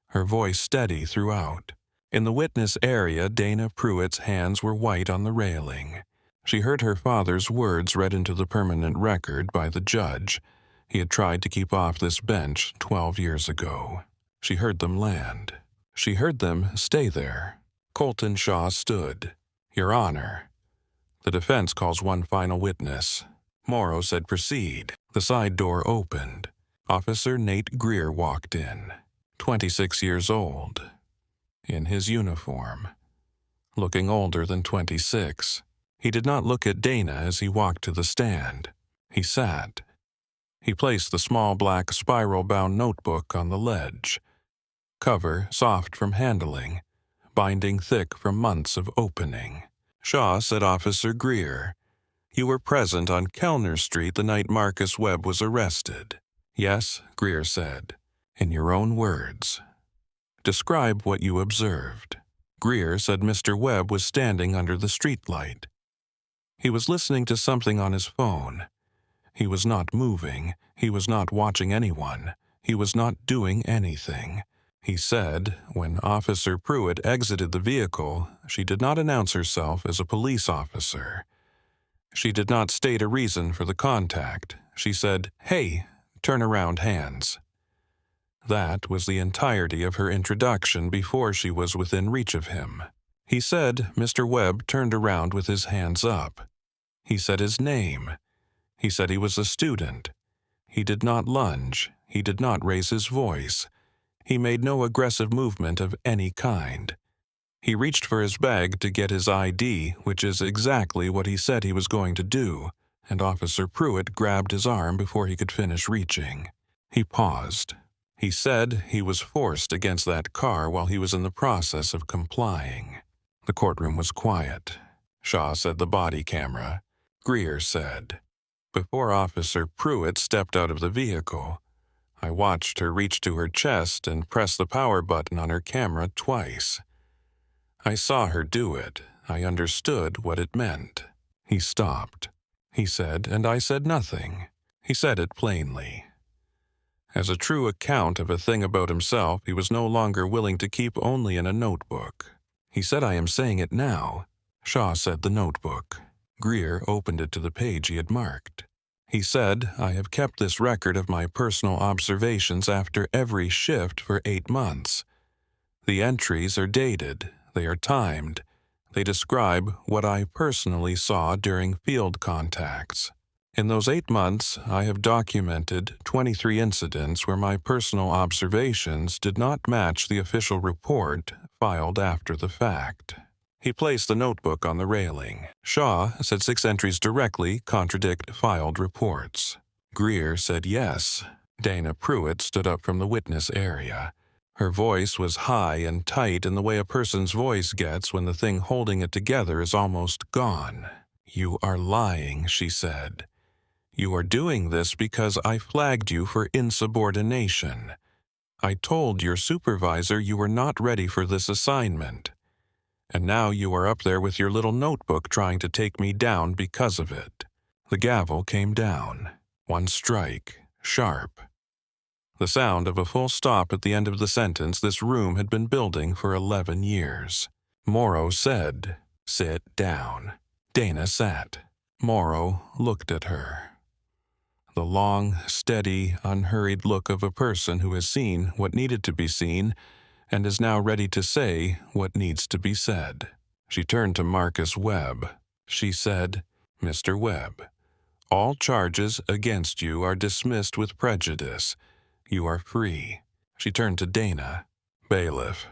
her voice steady throughout. In the witness area, Dana Pruitt's hands were white on the railing. She heard her father's words read into the permanent record by the judge. He had tried to keep off this bench 12 years ago. She heard them land. She heard them stay there. Colton Shaw stood. "Your Honor, the defense calls one final witness." Morrow said proceed. The side door opened. Officer Nate Greer walked in, 26 years old, in his uniform, looking older than 26. He did not look at Dana as he walked to the stand. He sat. He placed the small black spiral-bound notebook on the ledge. Cover soft from handling, binding thick from months of opening. Shaw said, "Officer Greer, you were present on Kellner Street the night Marcus Webb was arrested." "Yes," Greer said. "In your own words. Describe what you observed." Greer said Mr. Webb was standing under the streetlight. He was listening to something on his phone. He was not moving. He was not watching anyone. He was not doing anything. He said, when Officer Pruitt exited the vehicle, she did not announce herself as a police officer. She did not state a reason for the contact. She said, "Hey, turn around, hands." That was the entirety of her introduction before she was within reach of him. He said Mr. Webb turned around with his hands up. He said his name. He said he was a student. He did not lunge. He did not raise his voice. He made no aggressive movement of any kind. He reached for his bag to get his ID, which is exactly what he said he was going to do, and Officer Pruitt grabbed his arm before he could finish reaching. He paused. He said he was forced against that car while he was in the process of complying. The courtroom was quiet. Shaw said the body camera. Greer said, "Before Officer Pruitt stepped out of the vehicle, I watched her reach to her chest and press the power button on her camera twice. I saw her do it. I understood what it meant." He stopped. He said, and I said nothing. He said it plainly. As a true account of a thing about himself, he was no longer willing to keep only in a notebook. He said, "I am saying it now." Shaw said the notebook. Greer opened it to the page he had marked. He said, "I have kept this record of my personal observations after every shift for 8 months. The entries are dated, they are timed, they describe what I personally saw during field contacts. In those 8 months, I have documented 23 incidents where my personal observations did not match the official report filed after the fact." He placed the notebook on the railing. Shaw said 6 entries directly contradict filed reports. Greer said yes. Dana Pruitt stood up from the witness area. Her voice was high and tight in the way a person's voice gets when the thing holding it together is almost gone. "You are lying," she said. "You are doing this because I flagged you for insubordination. I told your supervisor you were not ready for this assignment. And now you are up there with your little notebook trying to take me down because of it." The gavel came down. One strike, sharp. The sound of a full stop at the end of the sentence this room had been building for 11 years. Morrow said, "Sit down." Dana sat. Morrow looked at her. The long, steady, unhurried look of a person who has seen what needed to be seen and is now ready to say what needs to be said. She turned to Marcus Webb. She said, "Mr. Webb, all charges against you are dismissed with prejudice. You are free." She turned to Dana. "Bailiff,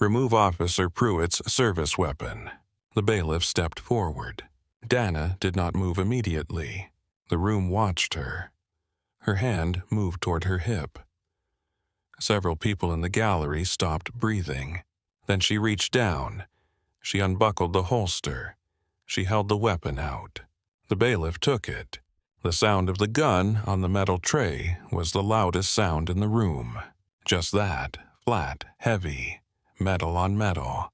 remove Officer Pruitt's service weapon." The bailiff stepped forward. Dana did not move immediately. The room watched her. Her hand moved toward her hip. Several people in the gallery stopped breathing. Then she reached down. She unbuckled the holster. She held the weapon out. The bailiff took it. The sound of the gun on the metal tray was the loudest sound in the room. Just that, flat, heavy, metal on metal.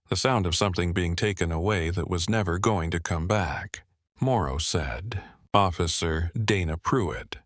The sound of something being taken away that was never going to come back. Morrow said, "Officer Dana Pruitt,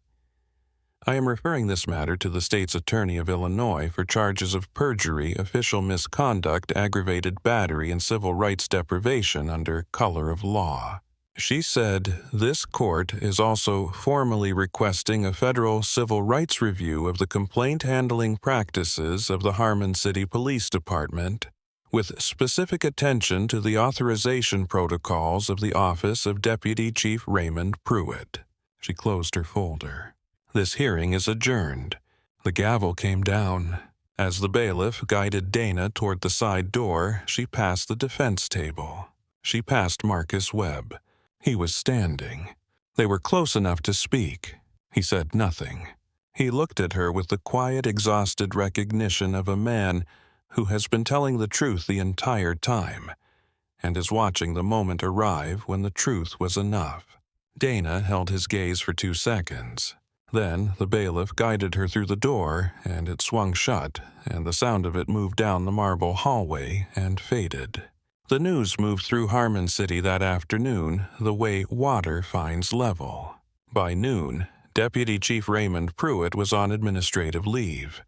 I am referring this matter to the state's attorney of Illinois for charges of perjury, official misconduct, aggravated battery, and civil rights deprivation under color of law." She said, "This court is also formally requesting a federal civil rights review of the complaint handling practices of the Harmon City Police Department, with specific attention to the authorization protocols of the Office of Deputy Chief Raymond Pruitt." She closed her folder. "This hearing is adjourned." The gavel came down. As the bailiff guided Dana toward the side door, she passed the defense table. She passed Marcus Webb. He was standing. They were close enough to speak. He said nothing. He looked at her with the quiet, exhausted recognition of a man who has been telling the truth the entire time and is watching the moment arrive when the truth was enough. Dana held his gaze for 2 seconds. Then the bailiff guided her through the door, and it swung shut, and the sound of it moved down the marble hallway and faded. The news moved through Harmon City that afternoon the way water finds level. By noon, Deputy Chief Raymond Pruitt was on administrative leave.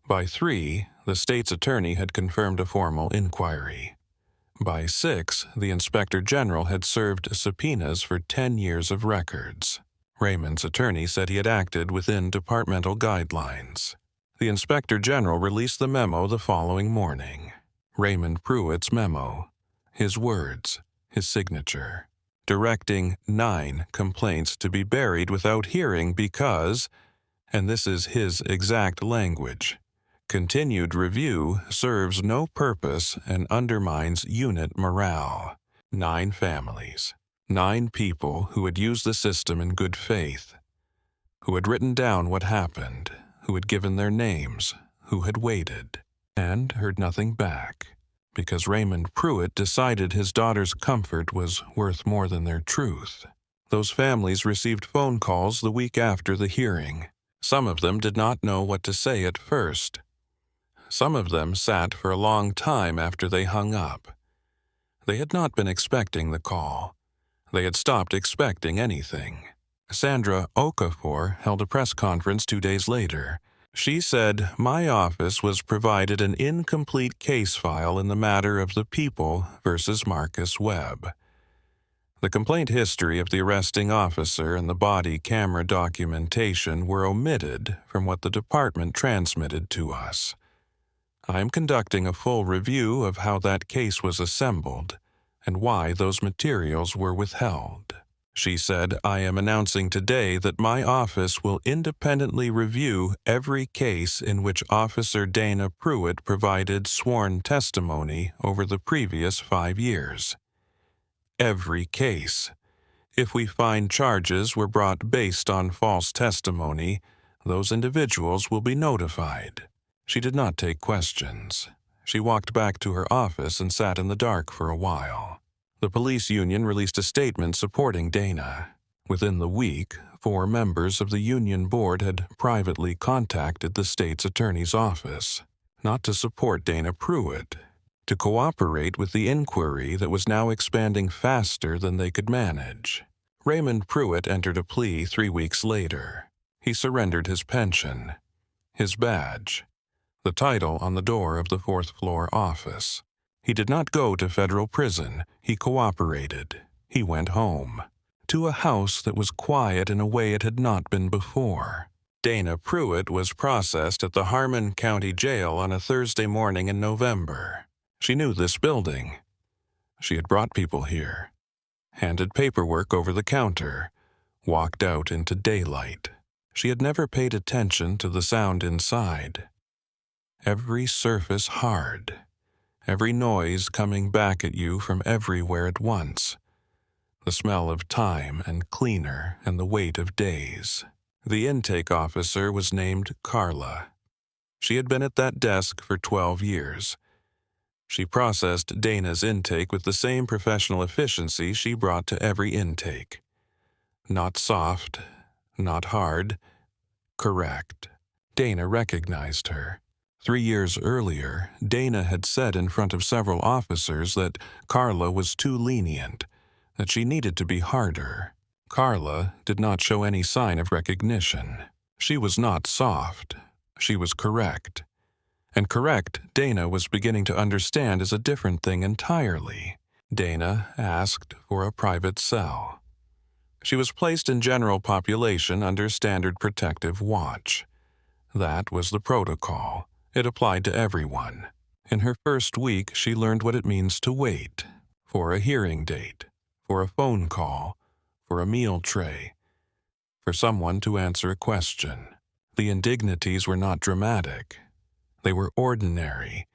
By 3, the state's attorney had confirmed a formal inquiry. By 6, the Inspector General had served subpoenas for 10 years of records. Raymond's attorney said he had acted within departmental guidelines. The Inspector General released the memo the following morning. Raymond Pruitt's memo. His words, his signature, directing 9 complaints to be buried without hearing because, and this is his exact language, continued review serves no purpose and undermines unit morale. 9 families. 9 people who had used the system in good faith, who had written down what happened, who had given their names, who had waited, and heard nothing back, because Raymond Pruitt decided his daughter's comfort was worth more than their truth. Those families received phone calls the week after the hearing. Some of them did not know what to say at first. Some of them sat for a long time after they hung up. They had not been expecting the call. They had stopped expecting anything. Sandra Okafor held a press conference 2 days later. She said, "My office was provided an incomplete case file in the matter of the People versus Marcus Webb. The complaint history of the arresting officer and the body camera documentation were omitted from what the department transmitted to us. I am conducting a full review of how that case was assembled and why those materials were withheld." She said, "I am announcing today that my office will independently review every case in which Officer Dana Pruitt provided sworn testimony over the previous 5 years. Every case. If we find charges were brought based on false testimony, those individuals will be notified." She did not take questions. She walked back to her office and sat in the dark for a while. The police union released a statement supporting Dana. Within the week, 4 members of the union board had privately contacted the state's attorney's office, not to support Dana Pruitt, to cooperate with the inquiry that was now expanding faster than they could manage. Raymond Pruitt entered a plea 3 weeks later. He surrendered his pension, his badge, the title on the door of the 4th-floor office. He did not go to federal prison. He cooperated. He went home, to a house that was quiet in a way it had not been before. Dana Pruitt was processed at the Harmon County Jail on a Thursday morning in November. She knew this building. She had brought people here, handed paperwork over the counter, walked out into daylight. She had never paid attention to the sound inside. Every surface hard. Every noise coming back at you from everywhere at once. The smell of time and cleaner and the weight of days. The intake officer was named Carla. She had been at that desk for 12 years. She processed Dana's intake with the same professional efficiency she brought to every intake. Not soft, not hard, correct. Dana recognized her. 3 years earlier, Dana had said in front of several officers that Carla was too lenient, that she needed to be harder. Carla did not show any sign of recognition. She was not soft. She was correct. And correct, Dana was beginning to understand as a different thing entirely. Dana asked for a private cell. She was placed in general population under standard protective watch. That was the protocol. It applied to everyone. In her first week, she learned what it means to wait, for a hearing date, for a phone call, for a meal tray, for someone to answer a question. The indignities were not dramatic. They were ordinary,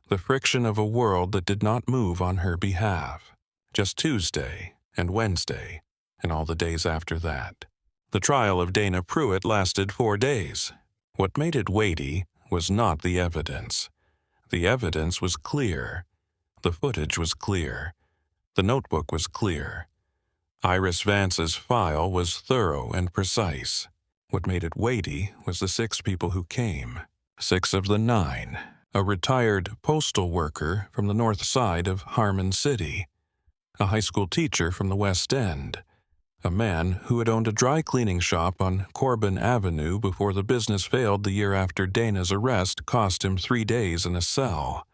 the friction of a world that did not move on her behalf. Just Tuesday and Wednesday, and all the days after that. The trial of Dana Pruitt lasted 4 days. What made it weighty was not the evidence. The evidence was clear. The footage was clear. The notebook was clear. Iris Vance's file was thorough and precise. What made it weighty was the 6 people who came. 6 of the 9. A retired postal worker from the north side of Harmon City. A high school teacher from the West End. A man who had owned a dry cleaning shop on Corbin Avenue before the business failed the year after Dana's arrest cost him 3 days in a cell.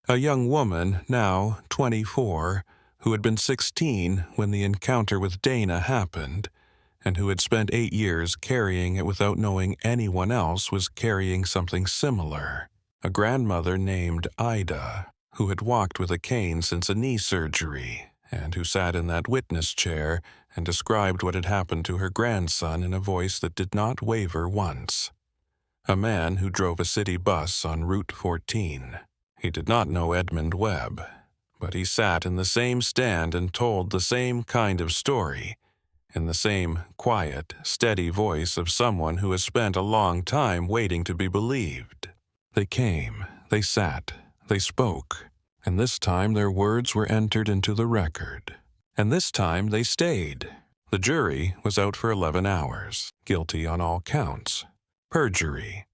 A young woman, now 24, who had been 16 when the encounter with Dana happened, and who had spent 8 years carrying it without knowing anyone else was carrying something similar. A grandmother named Ida, who had walked with a cane since a knee surgery, and who sat in that witness chair and described what had happened to her grandson in a voice that did not waver once. A man who drove a city bus on Route 14. He did not know Edmund Webb, but he sat in the same stand and told the same kind of story. in the same quiet, steady voice of someone who has spent a long time waiting to be believed. They came, they sat, they spoke, and this time their words were entered into the record. And this time they stayed. The jury was out for 11 hours, guilty on all counts: perjury,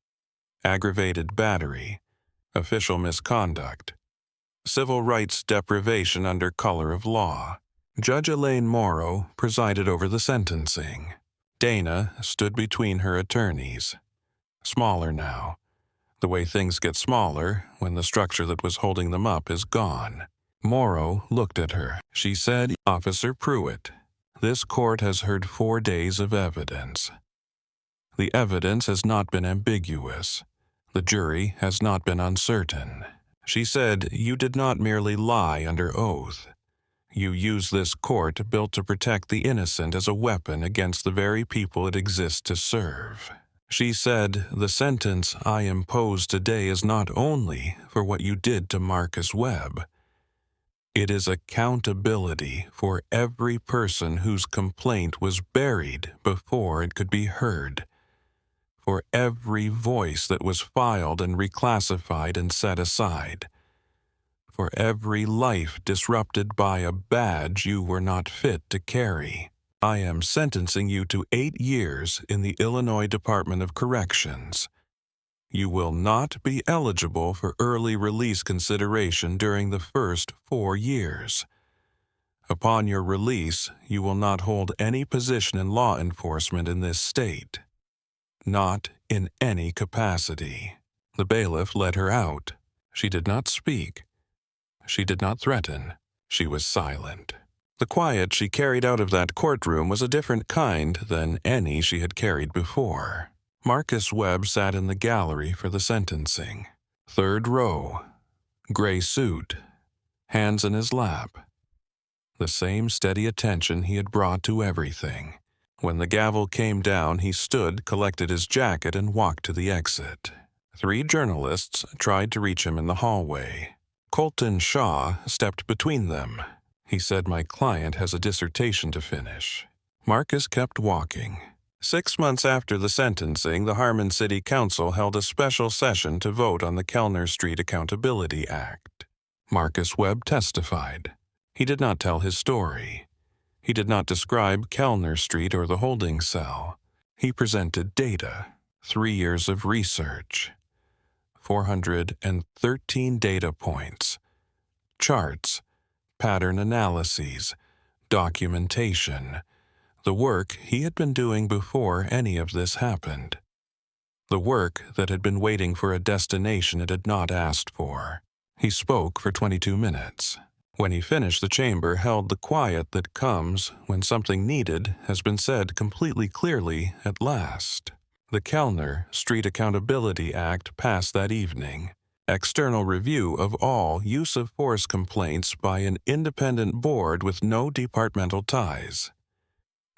aggravated battery, official misconduct, civil rights deprivation under color of law. Judge Elaine Morrow presided over the sentencing. Dana stood between her attorneys. Smaller now, the way things get smaller when the structure that was holding them up is gone. Morrow looked at her. She said, "Officer Pruitt, this court has heard 4 days of evidence. The evidence has not been ambiguous. The jury has not been uncertain." She said, "You did not merely lie under oath. You used this court built to protect the innocent as a weapon against the very people it exists to serve." She said, "The sentence I impose today is not only for what you did to Marcus Webb. It is accountability for every person whose complaint was buried before it could be heard, for every voice that was filed and reclassified and set aside, for every life disrupted by a badge you were not fit to carry. I am sentencing you to 8 years in the Illinois Department of Corrections. You will not be eligible for early release consideration during the first 4 years. Upon your release, you will not hold any position in law enforcement in this state. Not in any capacity." The bailiff let her out. She did not speak. She did not threaten. She was silent. The quiet she carried out of that courtroom was a different kind than any she had carried before. Marcus Webb sat in the gallery for the sentencing. 3rd row, gray suit, hands in his lap. The same steady attention he had brought to everything. When the gavel came down, he stood, collected his jacket, and walked to the exit. 3 journalists tried to reach him in the hallway. Colton Shaw stepped between them. He said, "My client has a dissertation to finish." Marcus kept walking. 6 months after the sentencing, the Harmon City Council held a special session to vote on the Kellner Street Accountability Act. Marcus Webb testified. He did not tell his story. He did not describe Kellner Street or the holding cell. He presented data, 3 years of research, 413 data points, charts, pattern analyses, documentation, the work he had been doing before any of this happened, the work that had been waiting for a destination it had not asked for. He spoke for 22 minutes. When he finished, the chamber held the quiet that comes when something needed has been said completely clearly at last. The Kellner Street Accountability Act passed that evening. External review of all use of force complaints by an independent board with no departmental ties.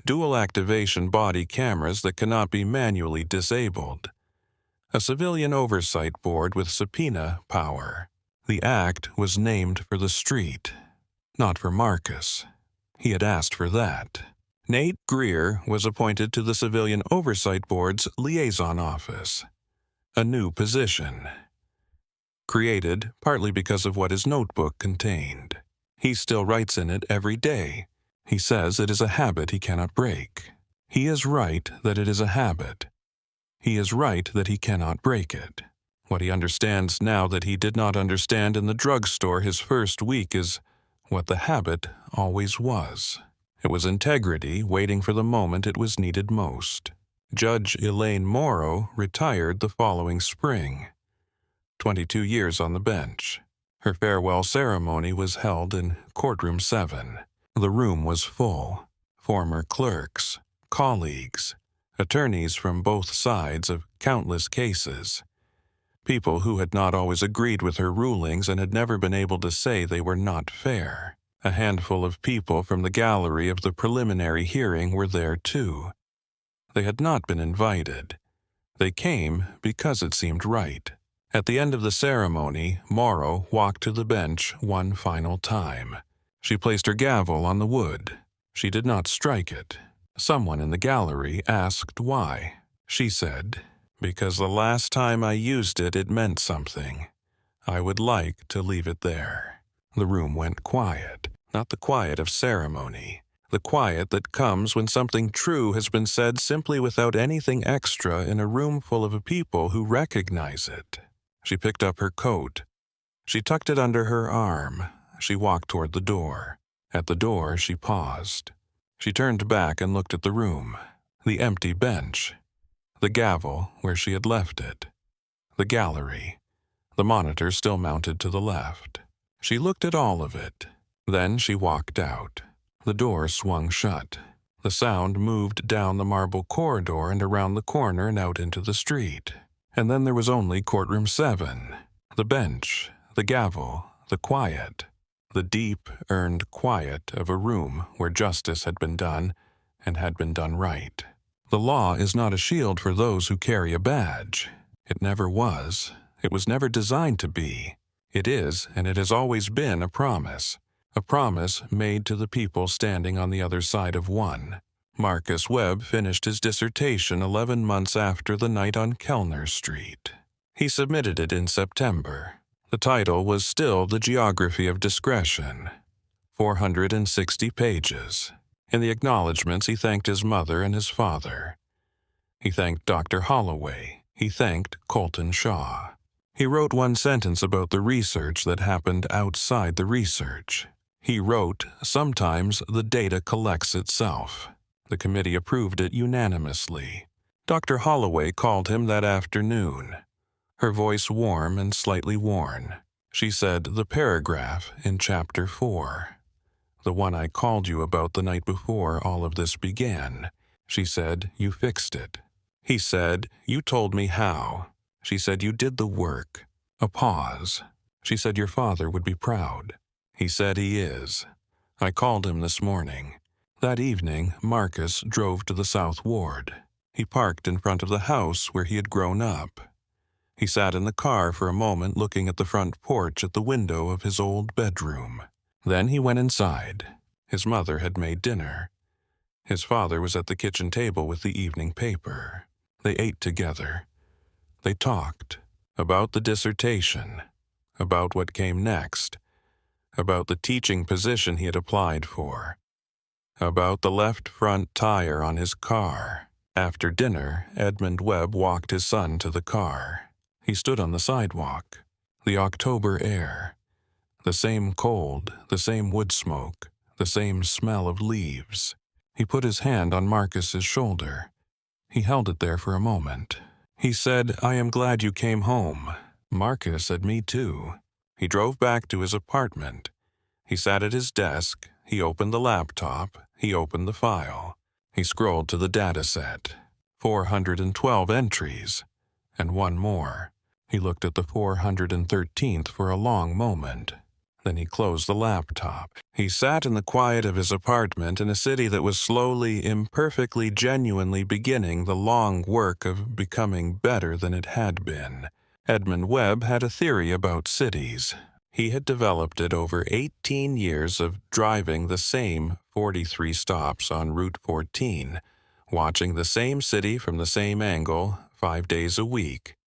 Dual activation body cameras that cannot be manually disabled. A civilian oversight board with subpoena power. The act was named for the street, not for Marcus. He had asked for that. Nate Greer was appointed to the Civilian Oversight Board's liaison office, a new position, created partly because of what his notebook contained. He still writes in it every day. He says it is a habit he cannot break. He is right that it is a habit. He is right that he cannot break it. What he understands now that he did not understand in the drugstore his first week is what the habit always was. It was integrity waiting for the moment it was needed most. Judge Elaine Morrow retired the following spring. 22 years on the bench. Her farewell ceremony was held in courtroom 7. The room was full. Former clerks, colleagues, attorneys from both sides of countless cases. People who had not always agreed with her rulings and had never been able to say they were not fair. A handful of people from the gallery of the preliminary hearing were there too. They had not been invited. They came because it seemed right. At the end of the ceremony, Morrow walked to the bench one final time. She placed her gavel on the wood. She did not strike it. Someone in the gallery asked why. She said, "Because the last time I used it, it meant something. I would like to leave it there." The room went quiet, not the quiet of ceremony, the quiet that comes when something true has been said simply without anything extra in a room full of people who recognize it. She picked up her coat. She tucked it under her arm. She walked toward the door. At the door, she paused. She turned back and looked at the room, the empty bench, the gavel where she had left it, the gallery, the monitor still mounted to the left. She looked at all of it. Then she walked out. The door swung shut. The sound moved down the marble corridor and around the corner and out into the street. And then there was only courtroom 7, the bench, the gavel, the quiet, the deep, earned quiet of a room where justice had been done and had been done right. The law is not a shield for those who carry a badge. It never was. It was never designed to be. It is, and it has always been, a promise made to the people standing on the other side of one. Marcus Webb finished his dissertation 11 months after the night on Kellner Street. He submitted it in September. The title was still The Geography of Discretion, 460 pages. In the acknowledgments, he thanked his mother and his father. He thanked Dr. Holloway. He thanked Colton Shaw. He wrote one sentence about the research that happened outside the research. He wrote, "Sometimes the data collects itself." The committee approved it unanimously. Dr. Holloway called him that afternoon, her voice warm and slightly worn. She said, "The paragraph in Chapter 4, the one I called you about the night before all of this began." She said, "You fixed it." He said, "You told me how." She said, "You did the work." A pause. She said, "Your father would be proud." He said, "He is." I called him this morning. That evening, Marcus drove to the South Ward. He parked in front of the house where he had grown up. He sat in the car for a moment looking at the front porch at the window of his old bedroom. Then he went inside. His mother had made dinner. His father was at the kitchen table with the evening paper. They ate together. They talked about the dissertation, about what came next, about the teaching position he had applied for, about the left front tire on his car. After dinner, Edmund Webb walked his son to the car. He stood on the sidewalk. The October air. The same cold, the same wood smoke, the same smell of leaves. He put his hand on Marcus's shoulder. He held it there for a moment. He said, "I am glad you came home." Marcus said, "Me too." He drove back to his apartment. He sat at his desk. He opened the laptop. He opened the file. He scrolled to the data set. 412 entries. And one more. He looked at the 413th for a long moment. Then he closed the laptop. He sat in the quiet of his apartment in a city that was slowly, imperfectly, genuinely beginning the long work of becoming better than it had been. Edmund Webb had a theory about cities. He had developed it over 18 years of driving the same 43 stops on Route 14, watching the same city from the same angle 5 days a week,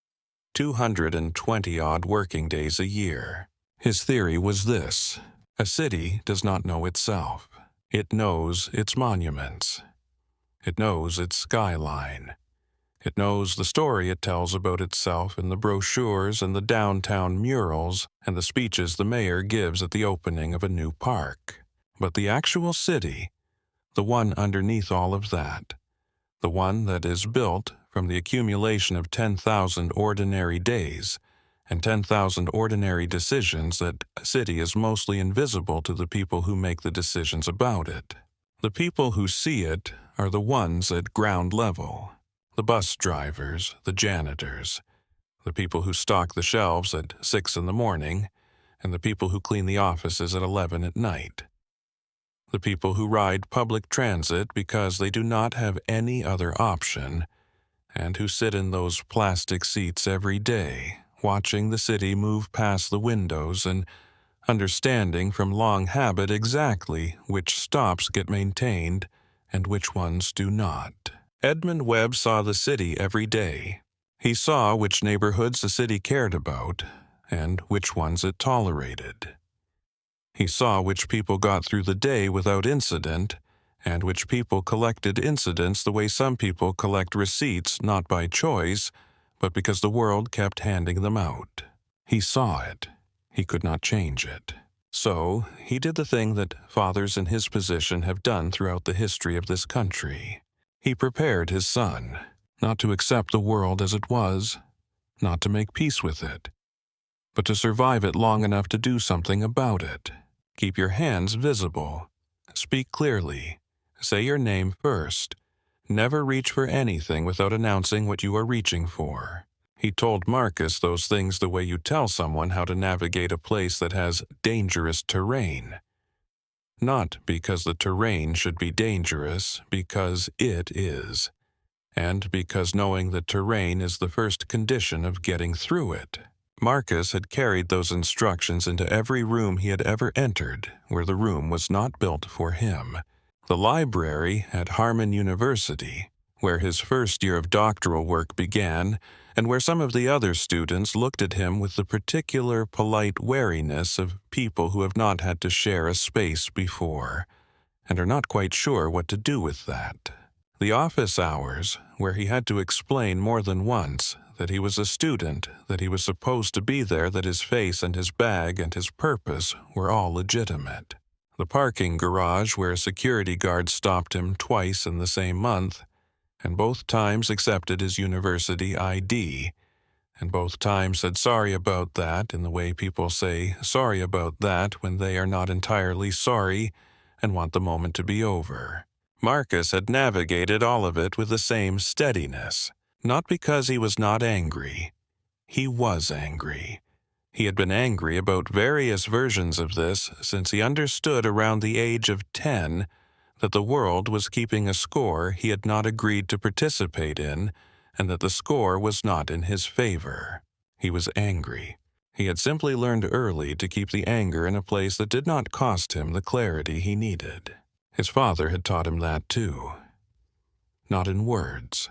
220-odd working days a year. His theory was this: a city does not know itself. It knows its monuments. It knows its skyline. It knows the story it tells about itself in the brochures and the downtown murals and the speeches the mayor gives at the opening of a new park. But the actual city, the one underneath all of that, the one that is built from the accumulation of 10,000 ordinary days and 10,000 ordinary decisions, that city is mostly invisible to the people who make the decisions about it. The people who see it are the ones at ground level. The bus drivers, the janitors, the people who stock the shelves at 6 in the morning, and the people who clean the offices at 11 at night. The people who ride public transit because they do not have any other option, and who sit in those plastic seats every day, watching the city move past the windows and understanding from long habit exactly which stops get maintained and which ones do not. Edmund Webb saw the city every day. He saw which neighborhoods the city cared about and which ones it tolerated. He saw which people got through the day without incident and which people collected incidents the way some people collect receipts not by choice, but because the world kept handing them out. He saw it. He could not change it. So he did the thing that fathers in his position have done throughout the history of this country. He prepared his son, not to accept the world as it was, not to make peace with it, but to survive it long enough to do something about it. Keep your hands visible. Speak clearly. Say your name first. Never reach for anything without announcing what you are reaching for. He told Marcus those things the way you tell someone how to navigate a place that has dangerous terrain. Not because the terrain should be dangerous, because it is. And because knowing the terrain is the first condition of getting through it. Marcus had carried those instructions into every room he had ever entered where the room was not built for him. The library at Harmon University, where his first year of doctoral work began, and where some of the other students looked at him with the particular polite wariness of people who have not had to share a space before, and are not quite sure what to do with that. The office hours, where he had to explain more than once that he was a student, that he was supposed to be there, that his face and his bag and his purpose were all legitimate. The parking garage where a security guard stopped him twice in the same month, and both times accepted his university ID, and both times said sorry about that in the way people say sorry about that when they are not entirely sorry and want the moment to be over. Marcus had navigated all of it with the same steadiness, not because he was not angry. He was angry. He had been angry about various versions of this since he understood around the age of 10 that the world was keeping a score he had not agreed to participate in, and that the score was not in his favor. He was angry. He had simply learned early to keep the anger in a place that did not cost him the clarity he needed. His father had taught him that too. Not in words.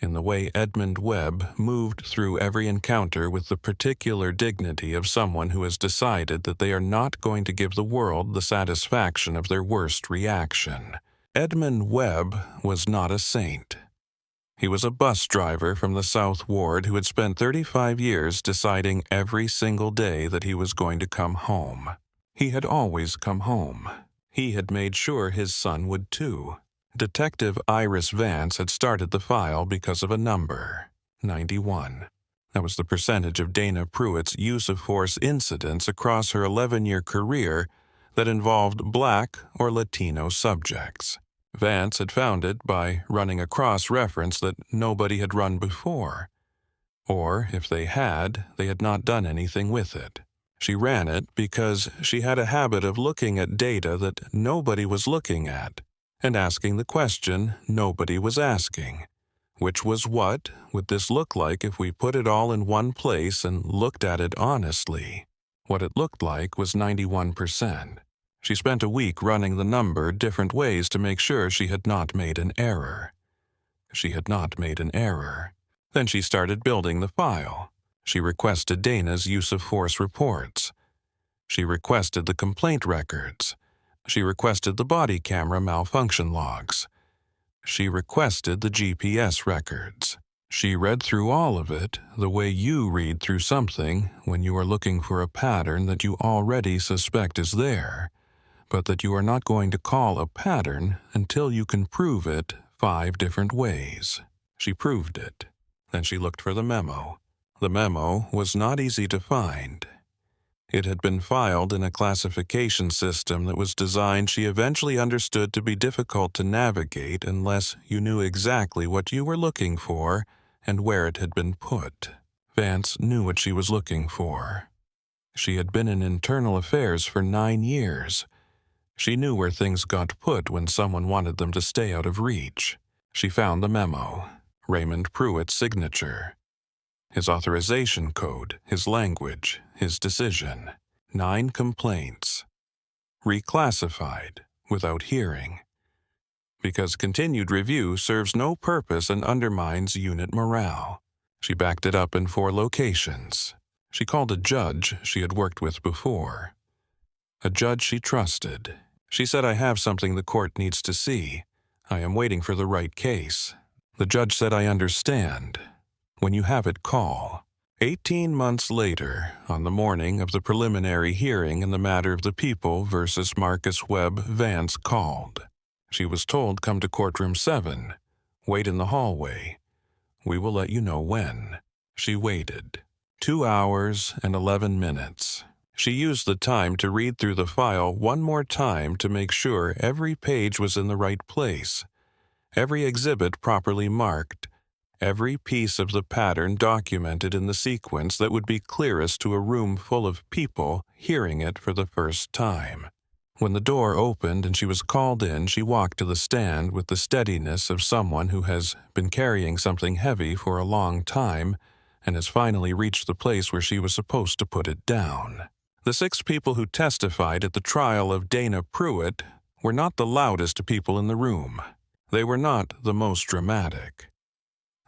In the way Edmund Webb moved through every encounter with the particular dignity of someone who has decided that they are not going to give the world the satisfaction of their worst reaction. Edmund Webb was not a saint. He was a bus driver from the South Ward who had spent 35 years deciding every single day that he was going to come home. He had always come home. He had made sure his son would too. Detective Iris Vance had started the file because of a number, 91. That was the percentage of Dana Pruitt's use-of-force incidents across her 11-year career that involved Black or Latino subjects. Vance had found it by running a cross-reference that nobody had run before. Or, if they had not done anything with it. She ran it because she had a habit of looking at data that nobody was looking at, and asking the question nobody was asking, which was what would this look like if we put it all in one place and looked at it honestly? What it looked like was 91%. She spent a week running the number different ways to make sure she had not made an error. She had not made an error. Then she started building the file. She requested Dana's use-of-force reports. She requested the complaint records. She requested the body camera malfunction logs. She requested the GPS records. She read through all of it the way you read through something when you are looking for a pattern that you already suspect is there, but that you are not going to call a pattern until you can prove it 5 different ways. She proved it. Then she looked for the memo. The memo was not easy to find. It had been filed in a classification system that was designed she eventually understood to be difficult to navigate unless you knew exactly what you were looking for and where it had been put. Vance knew what she was looking for. She had been in internal affairs for 9 years. She knew where things got put when someone wanted them to stay out of reach. She found the memo, Raymond Pruitt's signature. His authorization code, his language, his decision. 9 complaints. Reclassified, without hearing. because continued review serves no purpose and undermines unit morale. She backed it up in 4 locations. She called a judge she had worked with before. A judge she trusted. She said, "I have something the court needs to see. I am waiting for the right case." The judge said, "I understand. When you have it, call." 18 months later, on the morning of the preliminary hearing in the matter of the People versus Marcus Webb, Vance called. She was told, "Come to courtroom 7. Wait in the hallway. We will let you know when." She waited. 2 hours and 11 minutes. She used the time to read through the file one more time to make sure every page was in the right place, every exhibit properly marked, every piece of the pattern documented in the sequence that would be clearest to a room full of people hearing it for the first time. When the door opened and she was called in, she walked to the stand with the steadiness of someone who has been carrying something heavy for a long time and has finally reached the place where she was supposed to put it down. The 6 people who testified at the trial of Dana Pruitt were not the loudest people in the room. They were not the most dramatic.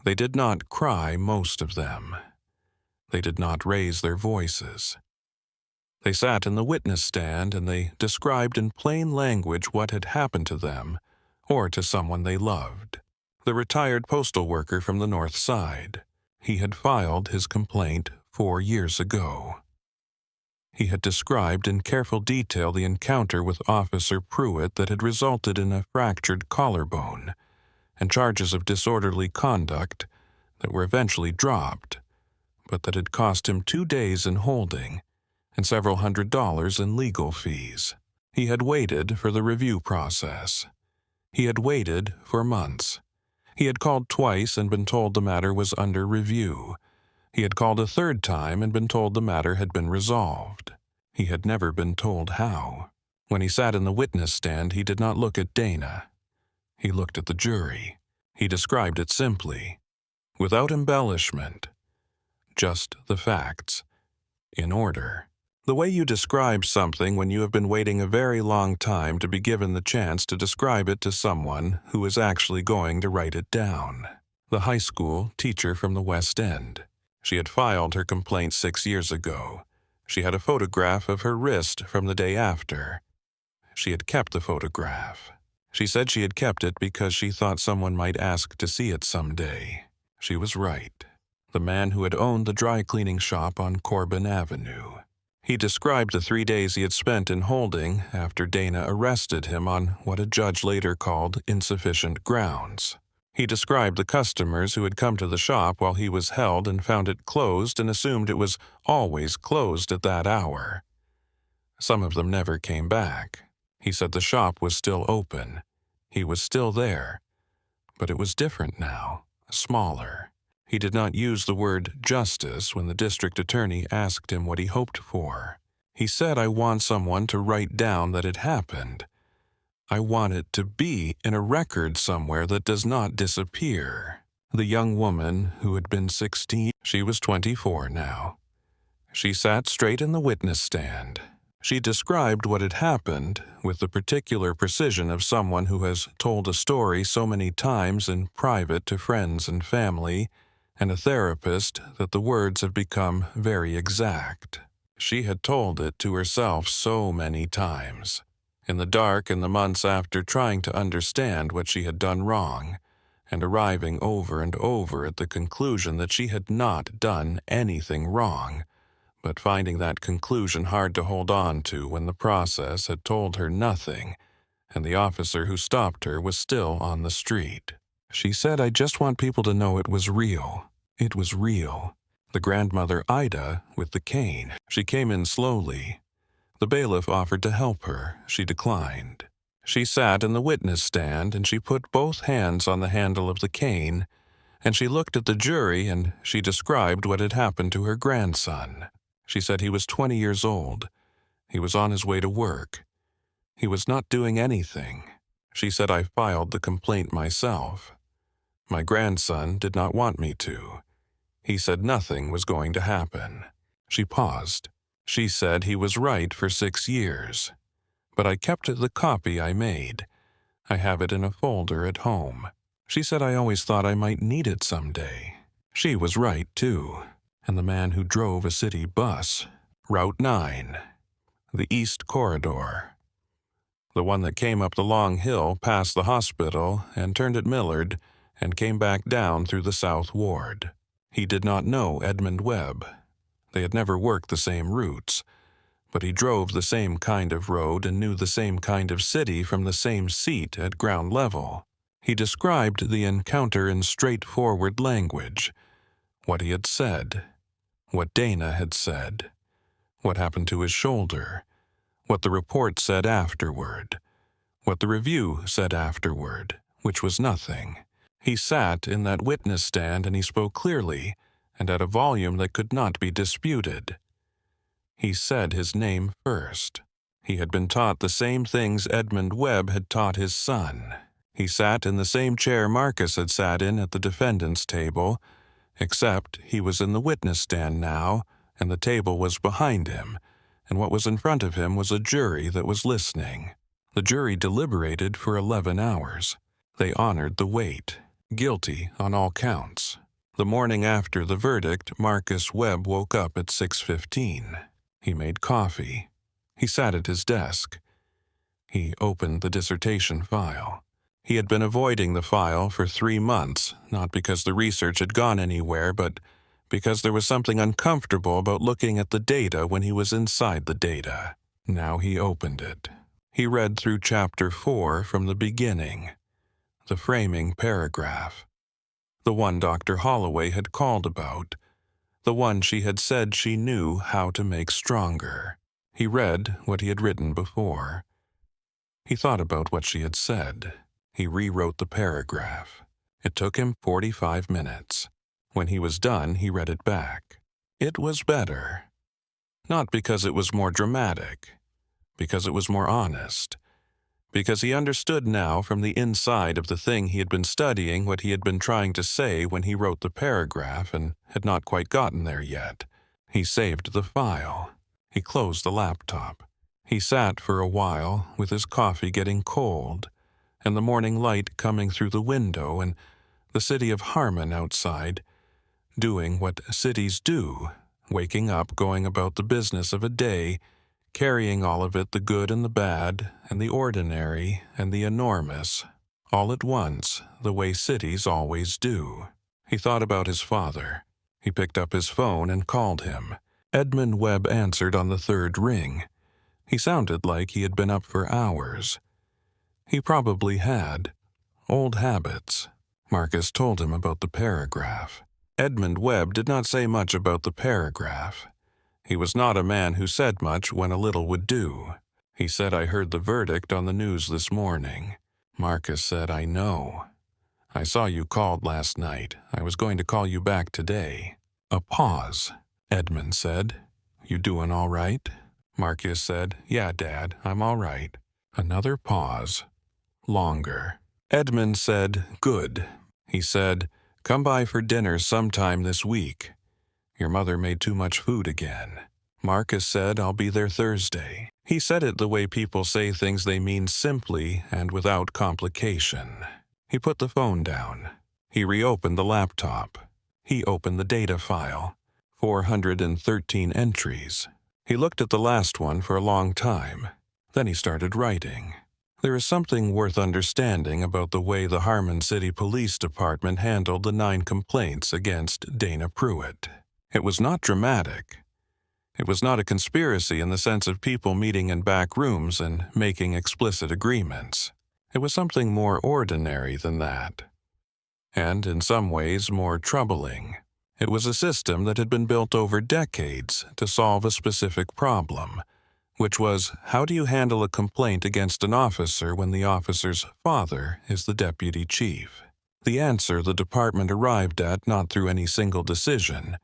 They did not cry, most of them. They did not raise their voices. They sat in the witness stand and they described in plain language what had happened to them or to someone they loved. The retired postal worker from the North Side. He had filed his complaint 4 years ago. He had described in careful detail the encounter with Officer Pruitt that had resulted in a fractured collarbone and charges of disorderly conduct that were eventually dropped, but that had cost him 2 days in holding and several $100s in legal fees. He had waited for the review process. He had waited for months. He had called twice and been told the matter was under review. He had called a 3rd time and been told the matter had been resolved. He had never been told how. When he sat in the witness stand, he did not look at Dana. He looked at the jury. He described it simply, without embellishment, just the facts, in order. The way you describe something when you have been waiting a very long time to be given the chance to describe it to someone who is actually going to write it down. The high school teacher from the West End. She had filed her complaint 6 years ago. She had a photograph of her wrist from the day after. She had kept the photograph. She said she had kept it because she thought someone might ask to see it someday. She was right. The man who had owned the dry cleaning shop on Corbin Avenue. He described the 3 days he had spent in holding after Dana arrested him on what a judge later called insufficient grounds. He described the customers who had come to the shop while he was held and found it closed and assumed it was always closed at that hour. Some of them never came back. He said the shop was still open. He was still there. But it was different now, smaller. He did not use the word justice when the district attorney asked him what he hoped for. He said, "I want someone to write down that it happened. I want it to be in a record somewhere that does not disappear." The young woman who had been 16, she was 24 now. She sat straight in the witness stand. She described what had happened with the particular precision of someone who has told a story so many times in private to friends and family and a therapist that the words have become very exact. She had told it to herself so many times. In the dark, in the months after trying to understand what she had done wrong, and arriving over and over at the conclusion that she had not done anything wrong, but finding that conclusion hard to hold on to when the process had told her nothing, and the officer who stopped her was still on the street. She said, "I just want people to know it was real. It was real." The grandmother Ida with the cane. She came in slowly. The bailiff offered to help her. She declined. She sat in the witness stand and she put both hands on the handle of the cane, and she looked at the jury and she described what had happened to her grandson. She said he was 20 years old. He was on his way to work. He was not doing anything. She said, "I filed the complaint myself. My grandson did not want me to. He said nothing was going to happen." She paused. She said he was right for 6 years. "But I kept the copy I made. I have it in a folder at home. She said I always thought I might need it someday. She was right, too. And the man who drove a city bus, Route 9, the East Corridor. The one that came up the long hill past the hospital and turned at Millard and came back down through the South Ward. He did not know Edmund Webb. They had never worked the same routes, but he drove the same kind of road and knew the same kind of city from the same seat at ground level. He described the encounter in straightforward language, what he had said, what Dana had said, what happened to his shoulder, what the report said afterward, what the review said afterward, which was nothing. He sat in that witness stand and he spoke clearly and at a volume that could not be disputed. He said his name first. He had been taught the same things Edmund Webb had taught his son. He sat in the same chair Marcus had sat in at the defendant's table, except he was in the witness stand now, and the table was behind him, and what was in front of him was a jury that was listening. The jury deliberated for 11 hours. They honored the weight, guilty on all counts. The morning after the verdict, Marcus Webb woke up at 6:15. He made coffee. He sat at his desk. He opened the dissertation file. He had been avoiding the file for 3 months, not because the research had gone anywhere, but because there was something uncomfortable about looking at the data when he was inside the data. Now he opened it. He read through Chapter 4 from the beginning, the framing paragraph, the one Dr. Holloway had called about, the one she had said she knew how to make stronger. He read what he had written before. He thought about what she had said. He rewrote the paragraph. It took him 45 minutes. When he was done, he read it back. It was better. Not because it was more dramatic, because it was more honest, because he understood now from the inside of the thing he had been studying what he had been trying to say when he wrote the paragraph and had not quite gotten there yet. He saved the file. He closed the laptop. He sat for a while with his coffee getting cold and the morning light coming through the window and the city of Harmon outside, doing what cities do, waking up, going about the business of a day, carrying all of it, the good and the bad, and the ordinary and the enormous, all at once, the way cities always do. He thought about his father. He picked up his phone and called him. Edmund Webb answered on the third ring. He sounded like he had been up for hours. He probably had. Old habits. Marcus told him about the paragraph. Edmund Webb did not say much about the paragraph. He was not a man who said much when a little would do. He said, "I heard the verdict on the news this morning." Marcus said, "I know. I saw you called last night. I was going to call you back today." A pause. Edmund said, "You doing all right?" Marcus said, "Yeah, Dad, I'm all right." Another pause. Longer. Edmund said, "Good." He said, "Come by for dinner sometime this week. Your mother made too much food again." Marcus said, "I'll be there Thursday." He said it the way people say things they mean, simply and without complication. He put the phone down. He reopened the laptop. He opened the data file. 413 entries. He looked at the last one for a long time. Then he started writing. There is something worth understanding about the way the Harmon City Police Department handled the 9 complaints against Dana Pruitt. It was not dramatic. It was not a conspiracy in the sense of people meeting in back rooms and making explicit agreements. It was something more ordinary than that, and in some ways more troubling. It was a system that had been built over decades to solve a specific problem, which was, how do you handle a complaint against an officer when the officer's father is the deputy chief? The answer the department arrived at, not through any single decision,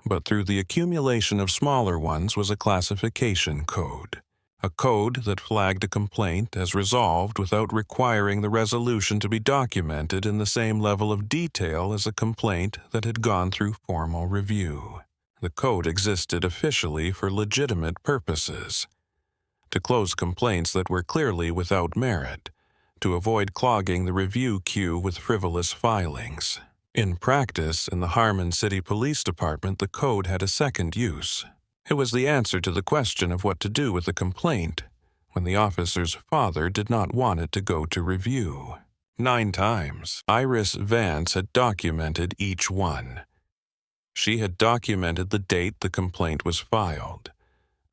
but through the accumulation of smaller ones, was a classification code. A code that flagged a complaint as resolved without requiring the resolution to be documented in the same level of detail as a complaint that had gone through formal review. The code existed officially for legitimate purposes: to close complaints that were clearly without merit, to avoid clogging the review queue with frivolous filings. In practice, in the Harmon City Police Department, the code had a second use. It was the answer to the question of what to do with the complaint when the officer's father did not want it to go to review. 9 times, Iris Vance had documented each one. She had documented the date the complaint was filed,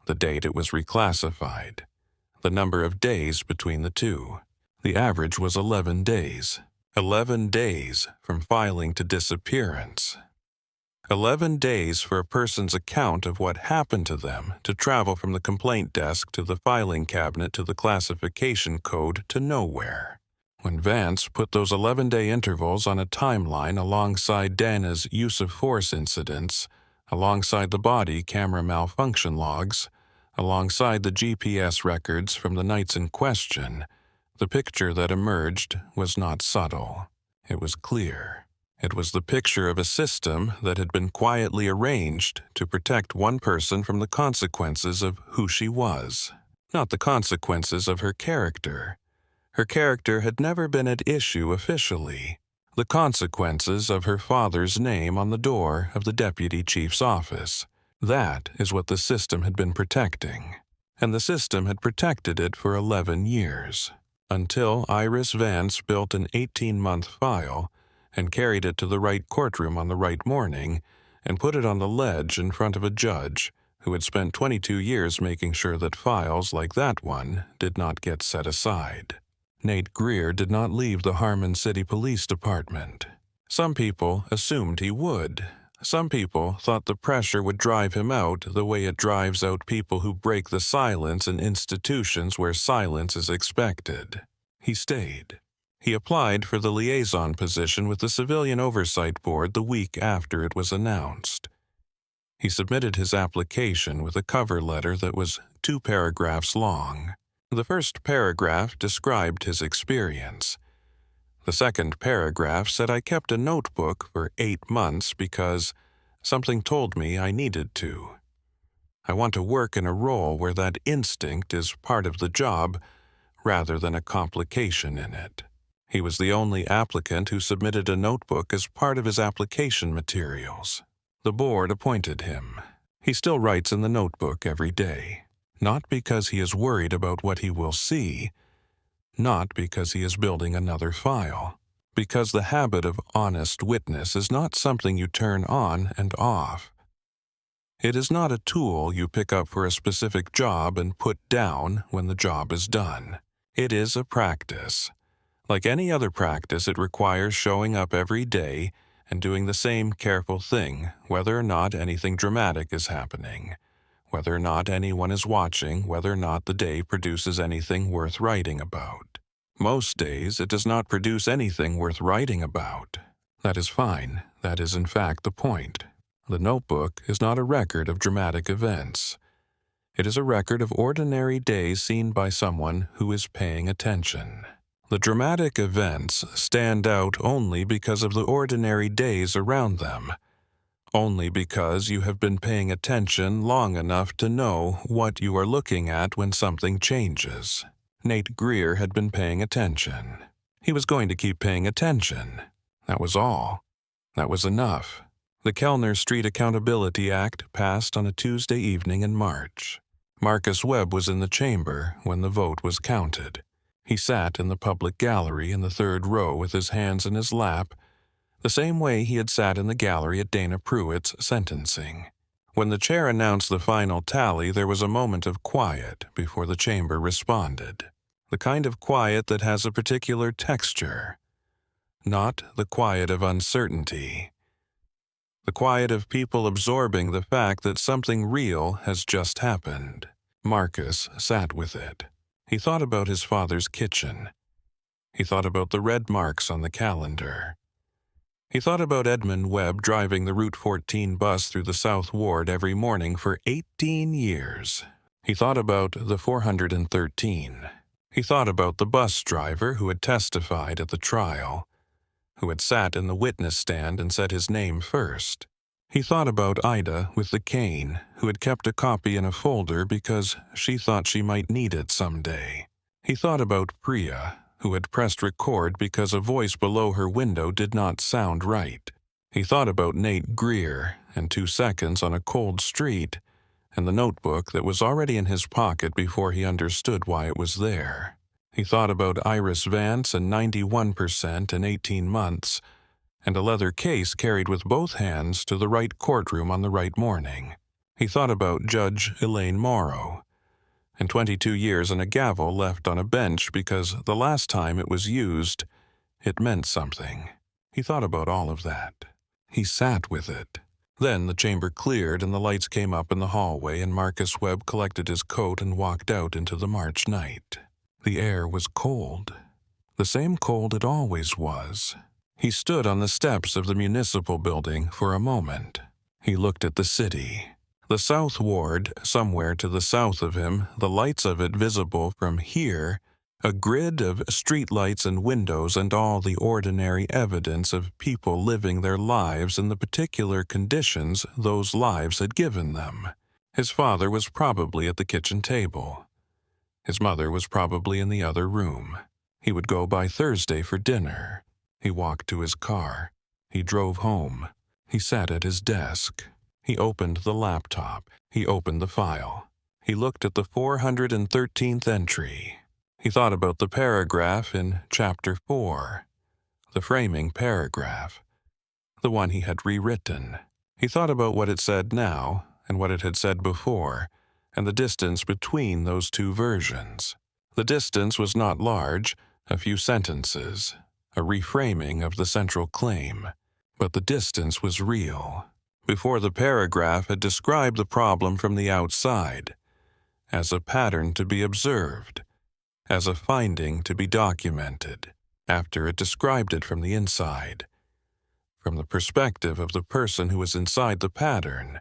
the date it was reclassified, the number of days between the two. The average was 11 days. 11 days from filing to disappearance. 11 days for a person's account of what happened to them to travel from the complaint desk to the filing cabinet to the classification code to nowhere. When Vance put those 11-day intervals on a timeline alongside Dana's use of force incidents, alongside the body camera malfunction logs, alongside the GPS records from the nights in question, the picture that emerged was not subtle. It was clear. It was the picture of a system that had been quietly arranged to protect one person from the consequences of who she was, not the consequences of her character. Her character had never been at issue officially. The consequences of her father's name on the door of the deputy chief's office. That is what the system had been protecting. And the system had protected it for 11 years. Until Iris Vance built an 18-month file and carried it to the right courtroom on the right morning and put it on the ledge in front of a judge who had spent 22 years making sure that files like that one did not get set aside. Nate Greer did not leave the Harmon City Police Department. Some people assumed he would. Some people thought the pressure would drive him out the way it drives out people who break the silence in institutions where silence is expected. He stayed. He applied for the liaison position with the Civilian Oversight Board the week after it was announced. He submitted his application with a cover letter that was 2 paragraphs long. The first paragraph described his experience. The second paragraph said I kept a notebook for 8 months because something told me I needed to. I want to work in a role where that instinct is part of the job rather than a complication in it. He was the only applicant who submitted a notebook as part of his application materials. The board appointed him. He still writes in the notebook every day, not because he is worried about what he will see, not because he is building another file, because the habit of honest witness is not something you turn on and off. It is not a tool you pick up for a specific job and put down when the job is done. It is a practice. Like any other practice, it requires showing up every day and doing the same careful thing, whether or not anything dramatic is happening, whether or not anyone is watching, whether or not the day produces anything worth writing about. Most days, it does not produce anything worth writing about. That is fine. That is in fact the point. The notebook is not a record of dramatic events. It is a record of ordinary days seen by someone who is paying attention. The dramatic events stand out only because of the ordinary days around them, only because you have been paying attention long enough to know what you are looking at when something changes. Nate Greer had been paying attention. He was going to keep paying attention. That was all. That was enough. The Kellner Street Accountability Act passed on a Tuesday evening in March. Marcus Webb was in the chamber when the vote was counted. He sat in the public gallery in the 3rd row with his hands in his lap, the same way he had sat in the gallery at Dana Pruitt's sentencing. When the chair announced the final tally, there was a moment of quiet before the chamber responded. The kind of quiet that has a particular texture. Not the quiet of uncertainty. The quiet of people absorbing the fact that something real has just happened. Marcus sat with it. He thought about his father's kitchen. He thought about the red marks on the calendar. He thought about Edmund Webb driving the Route 14 bus through the South Ward every morning for 18 years. He thought about the 413. He thought about the bus driver who had testified at the trial, who had sat in the witness stand and said his name first. He thought about Ida with the cane, who had kept a copy in a folder because she thought she might need it someday. He thought about Priya, who had pressed record because a voice below her window did not sound right. He thought about Nate Greer and 2 seconds on a cold street, and the notebook that was already in his pocket before he understood why it was there. He thought about Iris Vance and 91% in 18 months, and a leather case carried with both hands to the right courtroom on the right morning. He thought about Judge Elaine Morrow, and 22 years and a gavel left on a bench because the last time it was used, it meant something. He thought about all of that. He sat with it. Then the chamber cleared and the lights came up in the hallway, and Marcus Webb collected his coat and walked out into the March night. The air was cold. The same cold it always was. He stood on the steps of the municipal building for a moment. He looked at the city. The South Ward, somewhere to the south of him, the lights of it visible from here, a grid of streetlights and windows and all the ordinary evidence of people living their lives in the particular conditions those lives had given them. His father was probably at the kitchen table. His mother was probably in the other room. He would go by Thursday for dinner. He walked to his car. He drove home. He sat at his desk. He opened the laptop. He opened the file. He looked at the 413th entry. He thought about the paragraph in Chapter 4, the framing paragraph, the one he had rewritten. He thought about what it said now and what it had said before, and the distance between those two versions. The distance was not large, a few sentences, a reframing of the central claim, but the distance was real. Before, the paragraph had described the problem from the outside, as a pattern to be observed, as a finding to be documented. After, it described it from the inside, from the perspective of the person who was inside the pattern,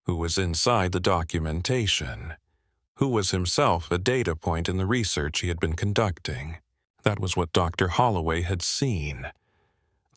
who was inside the documentation, who was himself a data point in the research he had been conducting. That was what Dr. Holloway had seen.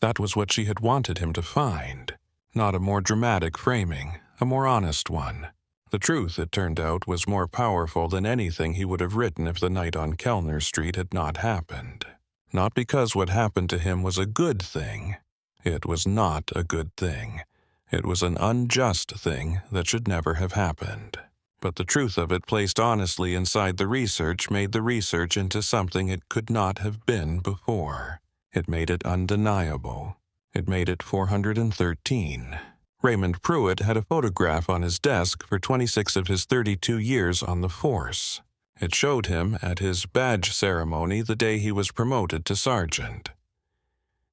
That was what she had wanted him to find. Not a more dramatic framing, a more honest one. The truth, it turned out, was more powerful than anything he would have written if the night on Kellner Street had not happened. Not because what happened to him was a good thing. It was not a good thing. It was an unjust thing that should never have happened. But the truth of it, placed honestly inside the research, made the research into something it could not have been before. It made it undeniable. It made it 413. Raymond Pruitt had a photograph on his desk for 26 of his 32 years on the force. It showed him at his badge ceremony the day he was promoted to sergeant.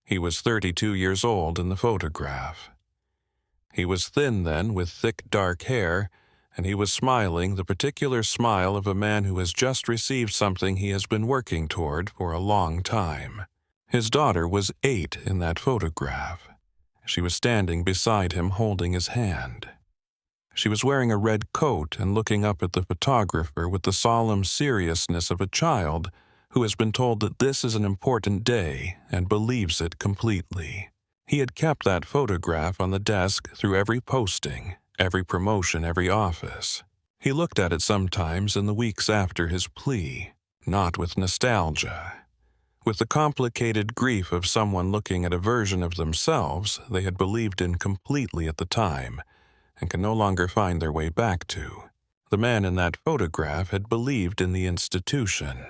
He was 32 years old in the photograph. He was thin then, with thick dark hair, and he was smiling the particular smile of a man who has just received something he has been working toward for a long time. His daughter was 8 in that photograph. She was standing beside him holding his hand. She was wearing a red coat and looking up at the photographer with the solemn seriousness of a child who has been told that this is an important day and believes it completely. He had kept that photograph on the desk through every posting, every promotion, every office. He looked at it sometimes in the weeks after his plea, not with nostalgia. With the complicated grief of someone looking at a version of themselves they had believed in completely at the time and can no longer find their way back to. The man in that photograph had believed in the institution,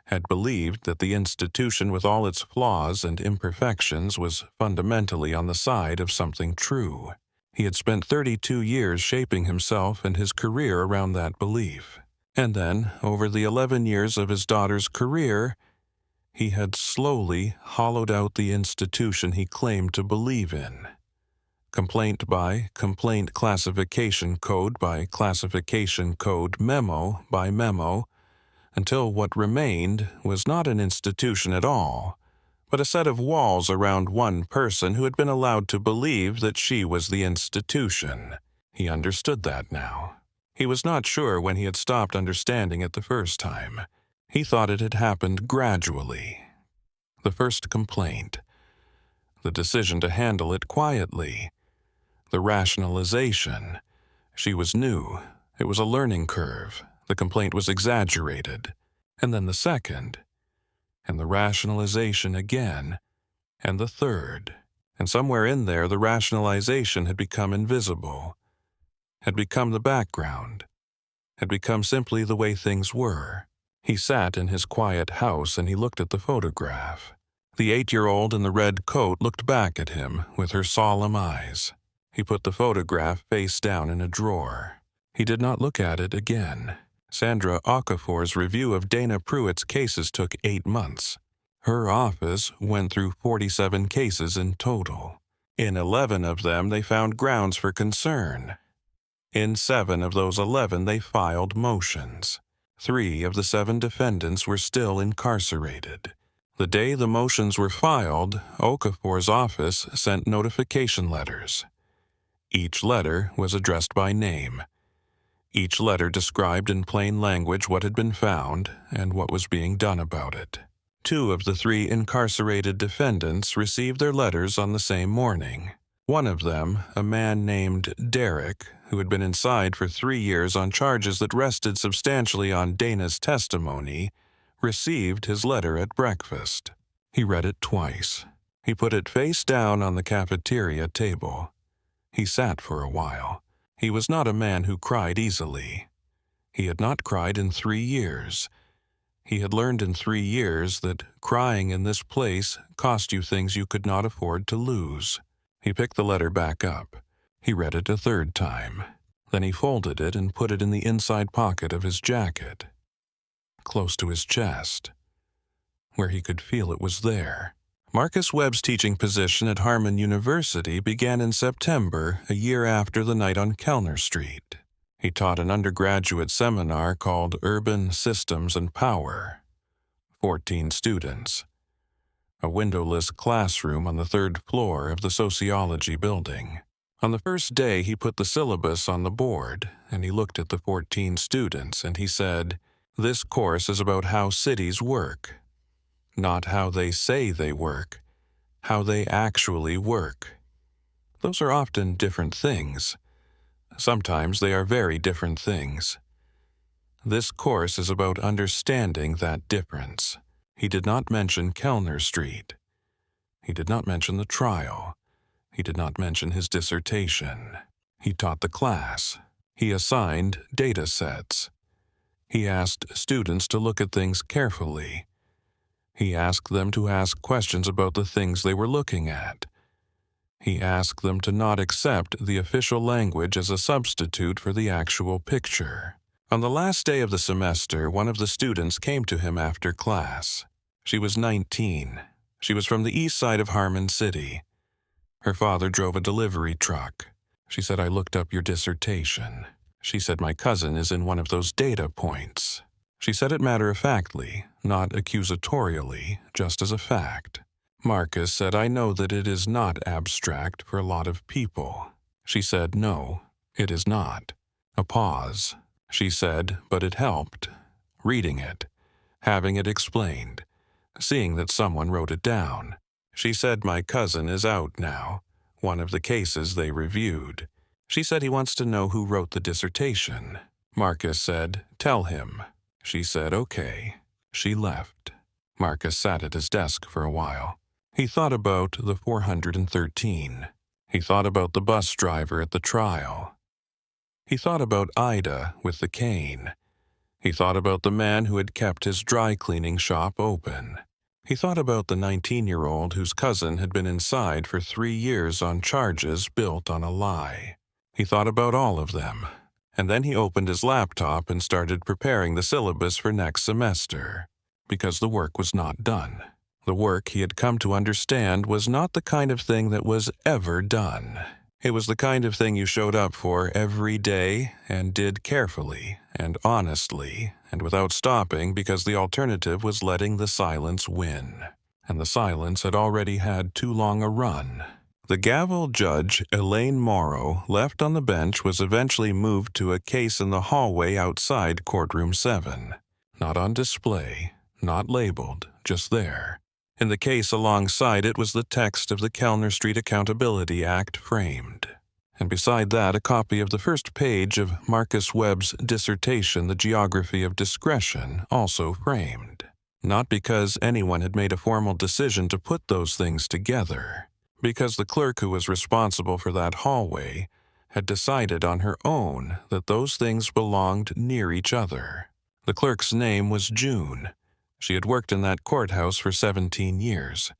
had believed that the institution with all its flaws and imperfections was fundamentally on the side of something true. He had spent 32 years shaping himself and his career around that belief. And then, over the 11 years of his daughter's career, he had slowly hollowed out the institution he claimed to believe in. Complaint by complaint, classification code by classification code, memo by memo, until what remained was not an institution at all, but a set of walls around one person who had been allowed to believe that she was the institution. He understood that now. He was not sure when he had stopped understanding it the first time. He thought it had happened gradually. The first complaint, the decision to handle it quietly, the rationalization. She was new. It was a learning curve. The complaint was exaggerated. And then the second. and the rationalization again, and the third. And somewhere in there, the rationalization had become invisible, had become the background, had become simply the way things were. He sat in his quiet house and he looked at the photograph. The 8-year-old in the red coat looked back at him with her solemn eyes. He put the photograph face down in a drawer. He did not look at it again. Sandra Okafor's review of Dana Pruitt's cases took 8 months. Her office went through 47 cases in total. In 11 of them, they found grounds for concern. In 7 of those 11, they filed motions. 3 of the 7 defendants were still incarcerated. The day the motions were filed, Okafor's office sent notification letters. Each letter was addressed by name. Each letter described in plain language what had been found and what was being done about it. 2 of the 3 incarcerated defendants received their letters on the same morning. One of them, a man named Derek, who had been inside for 3 years on charges that rested substantially on Dana's testimony, received his letter at breakfast. He read it twice. He put it face down on the cafeteria table. He sat for a while. He was not a man who cried easily. He had not cried in 3 years. He had learned in 3 years that crying in this place cost you things you could not afford to lose. He picked the letter back up. He read it a 3rd time. Then he folded it and put it in the inside pocket of his jacket, close to his chest, where he could feel it was there. Marcus Webb's teaching position at Harmon University began in September, a year after the night on Kellner Street. He taught an undergraduate seminar called Urban Systems and Power. 14 students. A windowless classroom on the 3rd floor of the sociology building. On the first day, he put the syllabus on the board, and he looked at the 14 students, and he said, "This course is about how cities work. Not how they say they work, how they actually work. Those are often different things. Sometimes they are very different things. This course is about understanding that difference." He did not mention Kellner Street. He did not mention the trial. He did not mention his dissertation. He taught the class. He assigned data sets. He asked students to look at things carefully. He asked them to ask questions about the things they were looking at. He asked them to not accept the official language as a substitute for the actual picture. On the last day of the semester, one of the students came to him after class. She was 19. She was from the east side of Harmon City. Her father drove a delivery truck. She said, "I looked up your dissertation." She said, "My cousin is in one of those data points." She said it matter-of-factly, not accusatorially, just as a fact. Marcus said, "I know that it is not abstract for a lot of people." She said, "No, it is not." A pause. She said, "But it helped. Reading it, having it explained, seeing that someone wrote it down." She said, "My cousin is out now, one of the cases they reviewed." She said he wants to know who wrote the dissertation. Marcus said, "Tell him." She said, "Okay." She left. Marcus sat at his desk for a while. He thought about the 413. He thought about the bus driver at the trial. He thought about Ida with the cane. He thought about the man who had kept his dry cleaning shop open. He thought about the 19-year-old whose cousin had been inside for 3 years on charges built on a lie. He thought about all of them, and then he opened his laptop and started preparing the syllabus for next semester, because the work was not done. The work he had come to understand was not the kind of thing that was ever done. It was the kind of thing you showed up for every day and did carefully and honestly and without stopping, because the alternative was letting the silence win. And the silence had already had too long a run. The gavel judge, Elaine Morrow, left on the bench, was eventually moved to a case in the hallway outside courtroom 7. Not on display, not labeled, just there. In the case alongside it was the text of the Kellner Street Accountability Act framed. And beside that, a copy of the first page of Marcus Webb's dissertation, The Geography of Discretion, also framed. not because anyone had made a formal decision to put those things together, because the clerk who was responsible for that hallway had decided on her own that those things belonged near each other. The clerk's name was June. She had worked in that courthouse for 17 years.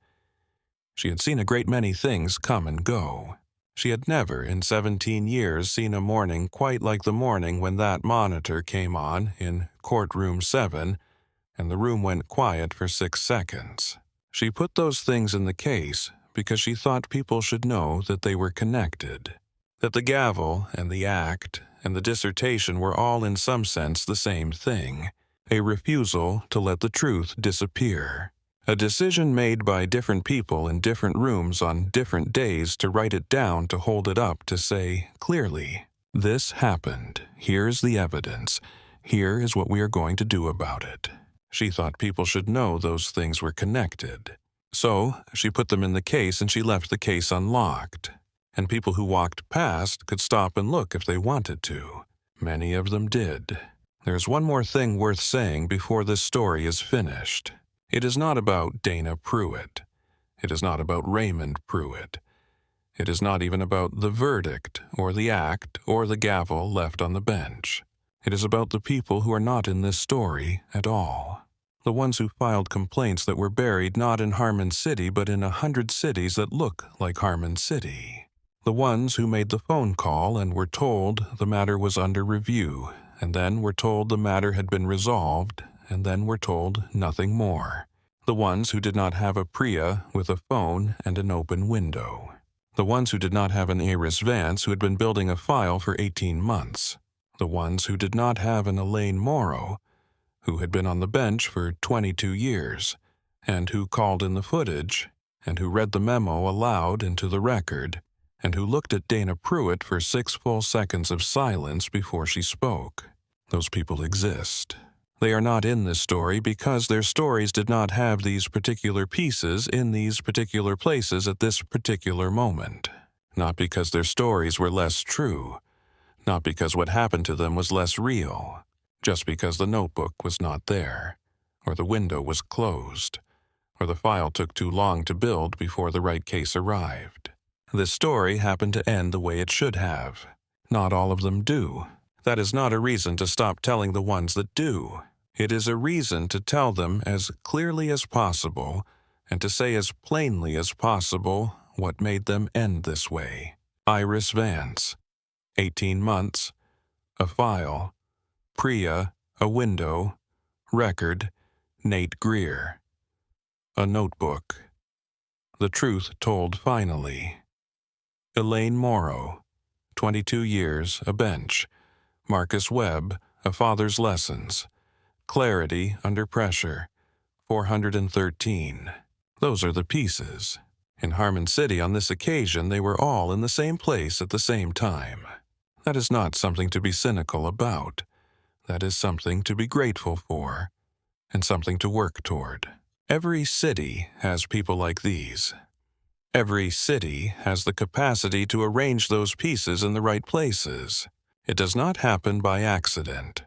She had seen a great many things come and go. She had never in 17 years seen a morning quite like the morning when that monitor came on in courtroom 7 and the room went quiet for 6 seconds. She put those things in the case because she thought people should know that they were connected, that the gavel and the act and the dissertation were all in some sense the same thing, a refusal to let the truth disappear. A decision made by different people in different rooms on different days to write it down, to hold it up, to say clearly, this happened, here's the evidence, here is what we are going to do about it. She thought people should know those things were connected. So she put them in the case and she left the case unlocked. And people who walked past could stop and look if they wanted to. Many of them did. There's one more thing worth saying before this story is finished. It is not about Dana Pruitt. It is not about Raymond Pruitt. It is not even about the verdict or the act or the gavel left on the bench. It is about the people who are not in this story at all. The ones who filed complaints that were buried not in Harmon City but in 100 cities that look like Harmon City. The ones who made the phone call and were told the matter was under review, and then were told the matter had been resolved, and then were told nothing more. The ones who did not have a Priya with a phone and an open window. The ones who did not have an Aris Vance who had been building a file for 18 months. The ones who did not have an Elaine Morrow, who had been on the bench for 22 years, and who called in the footage, and who read the memo aloud into the record, and who looked at Dana Pruitt for 6 full seconds of silence before she spoke. Those people exist. They are not in this story because their stories did not have these particular pieces in these particular places at this particular moment. Not because their stories were less true. Not because what happened to them was less real. Just because the notebook was not there, or the window was closed, or the file took too long to build before the right case arrived. This story happened to end the way it should have. Not all of them do. That is not a reason to stop telling the ones that do. It is a reason to tell them as clearly as possible and to say as plainly as possible what made them end this way. Iris Vance, 18 months, a file, Priya, a window, record, Nate Greer. A notebook. The truth told finally. Elaine Morrow, 22 years, a bench. Marcus Webb, A Father's Lessons. Clarity Under Pressure, 413. Those are the pieces. In Harmon City on this occasion, they were all in the same place at the same time. That is not something to be cynical about. That is something to be grateful for, and something to work toward. Every city has people like these. Every city has the capacity to arrange those pieces in the right places. It does not happen by accident.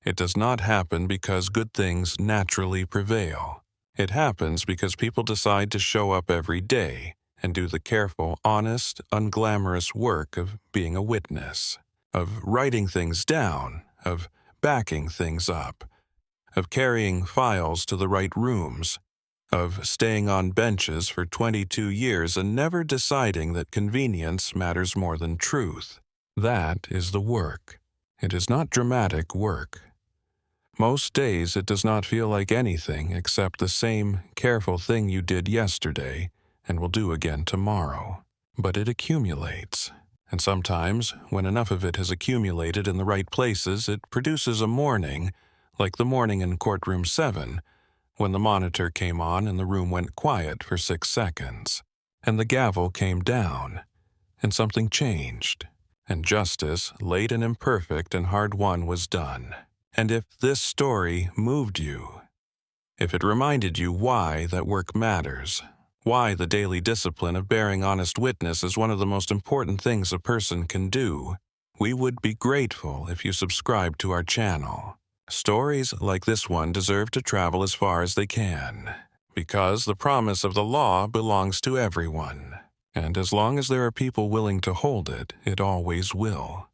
It does not happen because good things naturally prevail. It happens because people decide to show up every day and do the careful, honest, unglamorous work of being a witness, of writing things down, of backing things up, of carrying files to the right rooms, of staying on benches for 22 years and never deciding that convenience matters more than truth. That is the work. It is not dramatic work. Most days it does not feel like anything except the same careful thing you did yesterday and will do again tomorrow. But it accumulates. And sometimes, when enough of it has accumulated in the right places, it produces a morning, like the morning in courtroom 7, when the monitor came on and the room went quiet for 6 seconds, and the gavel came down, and something changed, and justice, late and imperfect and hard-won, was done. And if this story moved you, if it reminded you why that work matters, why the daily discipline of bearing honest witness is one of the most important things a person can do, we would be grateful if you subscribe to our channel. Stories like this one deserve to travel as far as they can, because the promise of the law belongs to everyone. And as long as there are people willing to hold it, it always will.